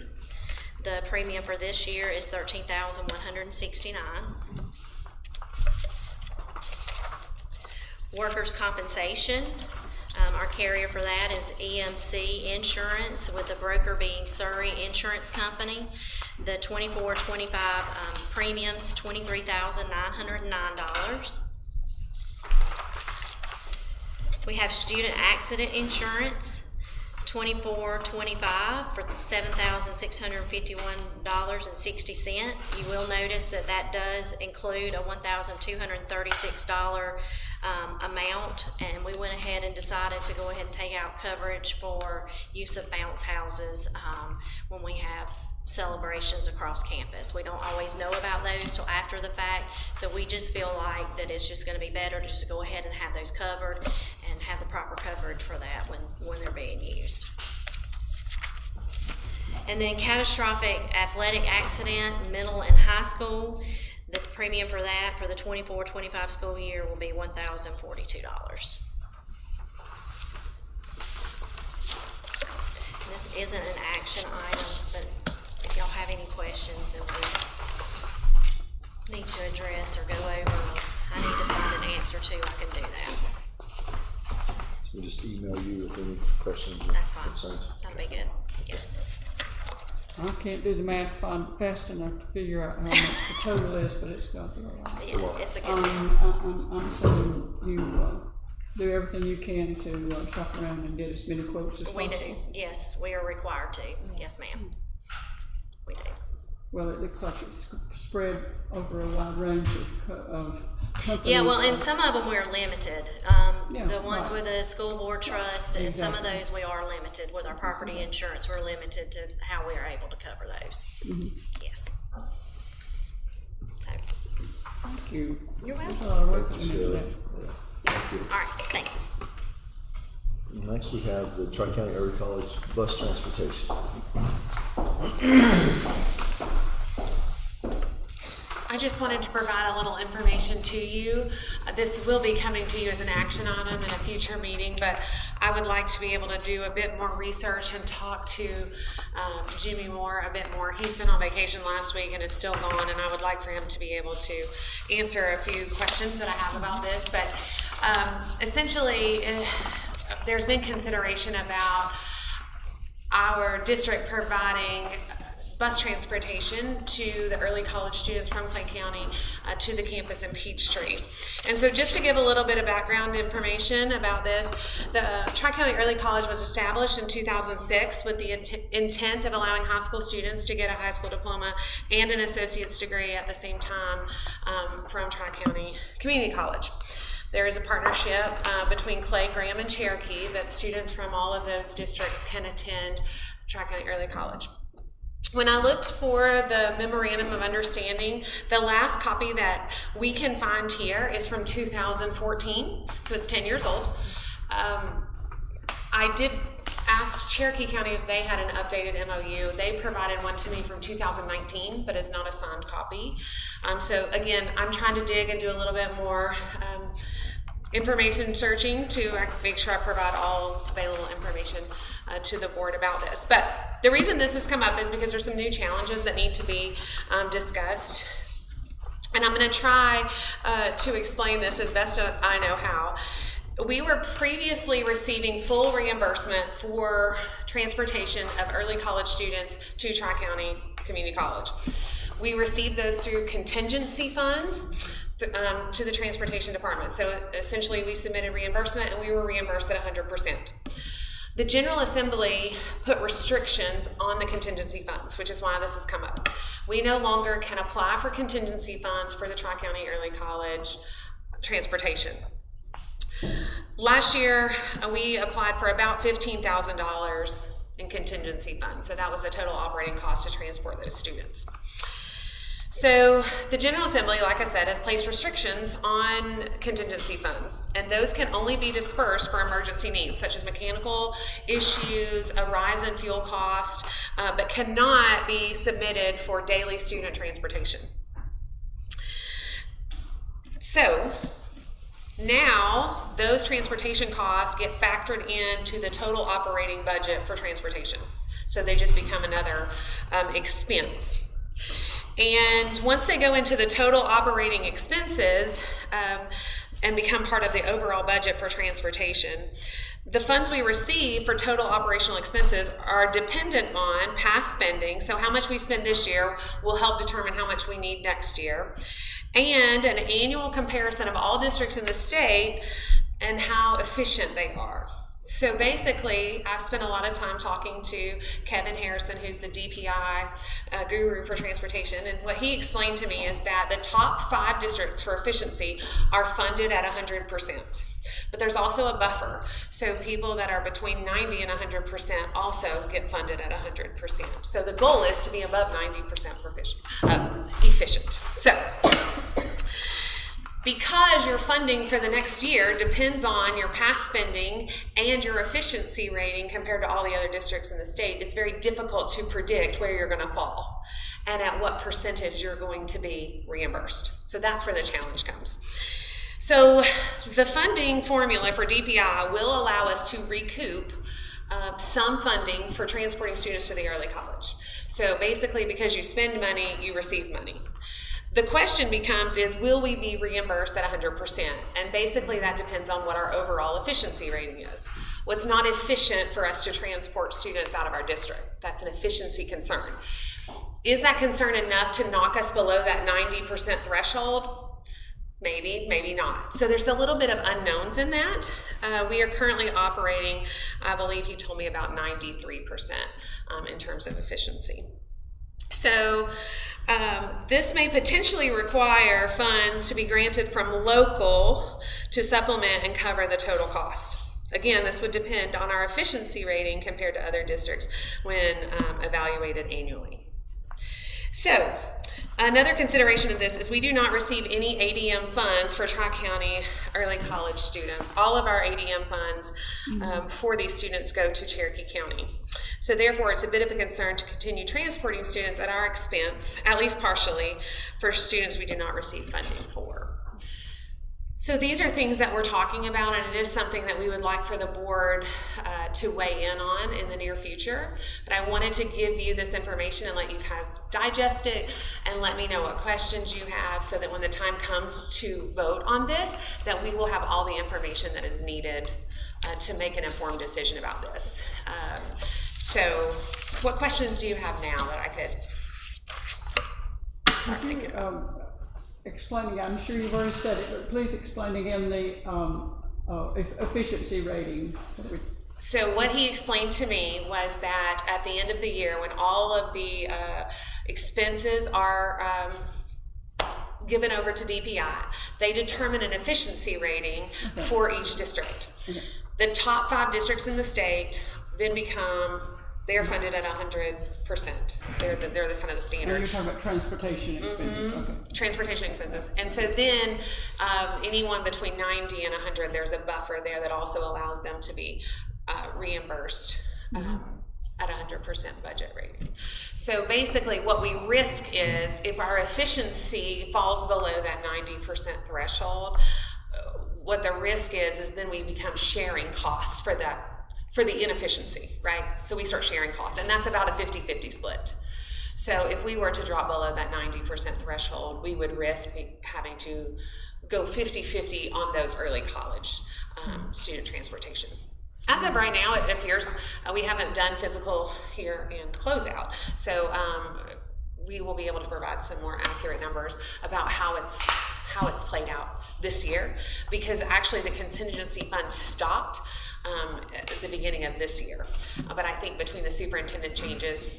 The premium for this year is $13,169. Workers' compensation, our carrier for that is EMC Insurance, with the broker being Surrey Insurance Company. The 24-25 premiums, $23,909. We have student accident insurance, 24-25 for $7,651.60. You will notice that that does include a $1,236 amount, and we went ahead and decided to go ahead and take out coverage for use of bounce houses when we have celebrations across campus. We don't always know about those till after the fact, so we just feel like that it's just going to be better to just go ahead and have those covered and have the proper coverage for that when they're being used. And then catastrophic athletic accident, middle and high school, the premium for that for the 24-25 school year will be $1,042. This isn't an action item, but if y'all have any questions that we need to address or go over, I need to find an answer to, I can do that. So we'll just email you with any questions or That's fine. concerns. That'll be good. Yes. I can't do the math fast enough to figure out how much the total is, but it's got to be a lot. It's a good I'm saying you do everything you can to shop around and get as many quotes as possible. We do. Yes, we are required to. Yes, ma'am. We do. Well, it looks like it's spread over a wide range of companies. Yeah, well, and some of them we're limited. The ones with the school board trust, and some of those we are limited with our property insurance. We're limited to how we are able to cover those. Yes. So. Thank you. You're welcome. There's a lot of work in there. Thank you. All right, thanks. Next, we have the Tri-County Early College bus transportation. I just wanted to provide a little information to you. This will be coming to you as an action item in a future meeting, but I would like to be able to do a bit more research and talk to Jimmy Moore a bit more. He's been on vacation last week and is still gone, and I would like for him to be able to answer a few questions that I have about this. But essentially, there's been consideration about our district providing bus transportation to the early college students from Clay County to the campus in Peachtree. And so just to give a little bit of background information about this, the Tri-County Early College was established in 2006 with the intent of allowing high school students to get a high school diploma and an associate's degree at the same time from Tri-County Community College. There is a partnership between Clay, Graham, and Cherokee that students from all of those districts can attend Tri-County Early College. When I looked for the Memorandum of Understanding, the last copy that we can find here is from 2014, so it's 10 years old. I did asked Cherokee County if they had an updated MOU. They provided one to me from 2019, but it's not a signed copy. So again, I'm trying to dig and do a little bit more information searching to make sure I provide all available information to the board about this. But the reason this has come up is because there's some new challenges that need to be discussed. And I'm going to try to explain this as best I know how. We were previously receiving full reimbursement for transportation of early college students to Tri-County Community College. We received those through contingency funds to the transportation department. So essentially we submitted reimbursement and we were reimbursed at 100%. The General Assembly put restrictions on the contingency funds, which is why this has come up. We no longer can apply for contingency funds for the Tri-County Early College transportation. Last year, we applied for about $15,000 in contingency funds. So that was the total operating cost to transport those students. So the General Assembly, like I said, has placed restrictions on contingency funds, and those can only be dispersed for emergency needs, such as mechanical issues, a rise in fuel cost, but cannot be submitted for daily student transportation. So now those transportation costs get factored into the total operating budget for transportation. So they just become another expense. And once they go into the total operating expenses and become part of the overall budget for transportation, the funds we receive for total operational expenses are dependent on past spending. So how much we spend this year will help determine how much we need next year. And an annual comparison of all districts in the state and how efficient they are. So basically, I've spent a lot of time talking to Kevin Harrison, who's the DPI guru for transportation, and what he explained to me is that the top 5 districts for efficiency are funded at 100%. But there's also a buffer, so people that are between 90 and 100% also get funded at 100%. So the goal is to be above 90% efficient. So because your funding for the next year depends on your past spending and your efficiency rating compared to all the other districts in the state, it's very difficult to predict where you're going to fall and at what percentage you're going to be reimbursed. So that's where the challenge comes. So the funding formula for DPI will allow us to recoup some funding for transporting students to the early college. So basically, because you spend money, you receive money. The question becomes will we be reimbursed at 100%? And basically that depends on what our overall efficiency rating is. What's not efficient for us to transport students out of our district? That's an efficiency concern. Is that concern enough to knock us below that 90% threshold? Maybe, maybe not. So there's a little bit of unknowns in that. We are currently operating, I believe he told me about 93% in terms of efficiency. So this may potentially require funds to be granted from local to supplement and cover the total cost. Again, this would depend on our efficiency rating compared to other districts when evaluated annually. So another consideration of this is we do not receive any ADM funds for Tri-County early college students. All of our ADM funds for these students go to Cherokee County. So therefore, it's a bit of a concern to continue transporting students at our expense, at least partially, for students we do not receive funding for. So these are things that we're talking about, and it is something that we would like for the board to weigh in on in the near future. But I wanted to give you this information and let you guys digest it and let me know what questions you have so that when the time comes to vote on this, that we will have all the information that is needed to make an informed decision about this. So what questions do you have now that I could start thinking about? Explaining, I'm sure you've already said it, but please explain again the efficiency rating. So what he explained to me was that at the end of the year, when all of the expenses are given over to DPI, they determine an efficiency rating for each district. The top 5 districts in the state then they're funded at 100%. They're the kind of the standard. And you're talking about transportation expenses. Okay. Transportation expenses. And so then anyone between 90 and 100, there's a buffer there that also allows them to be reimbursed at 100% budget rating. So basically what we risk is if our efficiency falls below that 90% threshold, what the risk is then we become sharing costs for the inefficiency, right? So we start sharing costs, and that's about a 50-50 split. So if we were to drop below that 90% threshold, we would risk having to go 50-50 on those early college student transportation. As of right now, it appears we haven't done physical here in closeout, so we will be able to provide some more accurate numbers about how it's played out this year, because actually the contingency fund stopped at the beginning of this year. But I think between the superintendent changes,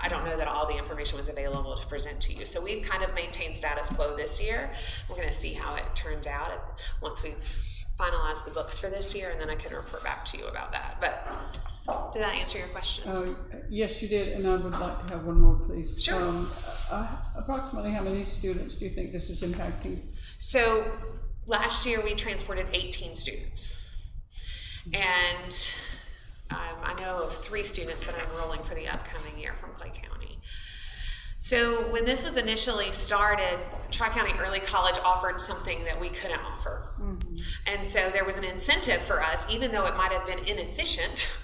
I don't know that all the information was available to present to you. So we've kind of maintained status quo this year. We're going to see how it turns out once we've finalized the books for this year, and then I can report back to you about that. But did that answer your question? Yes, you did, and I would like to have one more, please. Sure. Approximately how many students do you think this is impacting? So last year we transported 18 students. And I know of 3 students that are enrolling for the upcoming year from Clay County. So when this was initially started, Tri-County Early College offered something that we couldn't offer. And so there was an incentive for us, even though it might have been inefficient,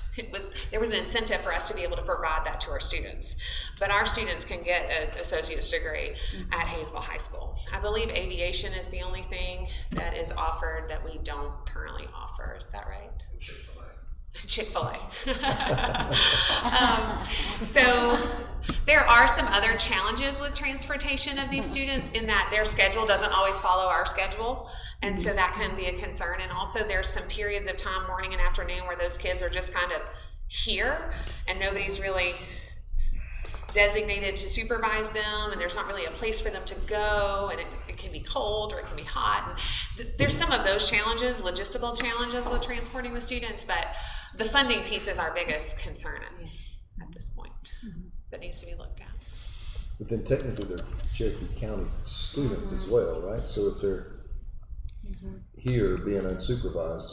there was an incentive for us to be able to provide that to our students. But our students can get an associate's degree at Hayesville High School. I believe aviation is the only thing that is offered that we don't currently offer. Is that right? Chick-fil-A. So there are some other challenges with transportation of these students in that their schedule doesn't always follow our schedule, and so that can be a concern. And also there's some periods of time, morning and afternoon, where those kids are just kind of here and nobody's really designated to supervise them, and there's not really a place for them to go, and it can be cold or it can be hot. And there's some of those challenges, logistical challenges with transporting the students, but the funding piece is our biggest concern at this point that needs to be looked at. But then technically they're Cherokee County students as well, right? So if they're here being unsupervised,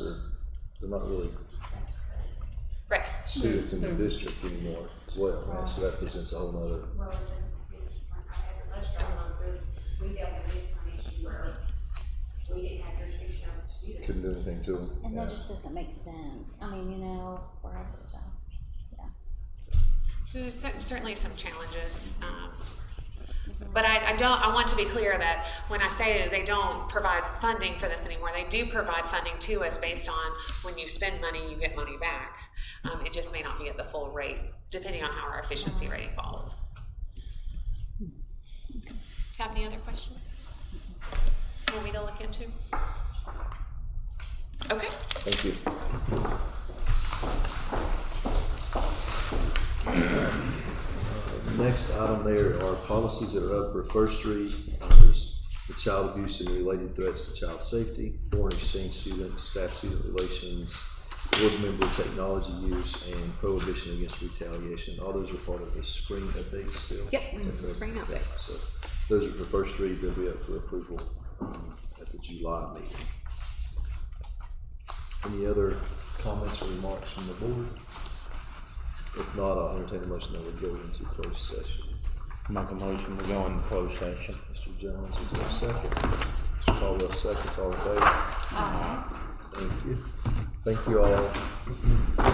they're not really students in the district anymore as well, right? So that presents a whole nother. Well, as a bus driver, we dealt with this kind of issue where we didn't have jurisdiction over the students. Couldn't do anything to them. And that just doesn't make sense. I mean, for us to, So there's certainly some challenges. But I want to be clear that when I say they don't provide funding for this anymore, they do provide funding to us based on when you spend money, you get money back. It just may not be at the full rate, depending on how our efficiency rating falls. Do you have any other questions you want me to look into? Okay. Thank you. Next item there are policies that are up for first read. There's the child abuse and related threats to child safety, foreign exchange students, staff-student relations, board member technology use, and prohibition against retaliation. All those are part of the spring updates still. Yep, spring updates. So those are for first read. They'll be up for approval at the July meeting. Any other comments or remarks from the board? If not, I'll entertain a motion that we go into closed session. Make a motion to go into closed session. Mr. Jones, is there a second? Mr. Caldwell, second. All in favor? Thank you. Thank you all.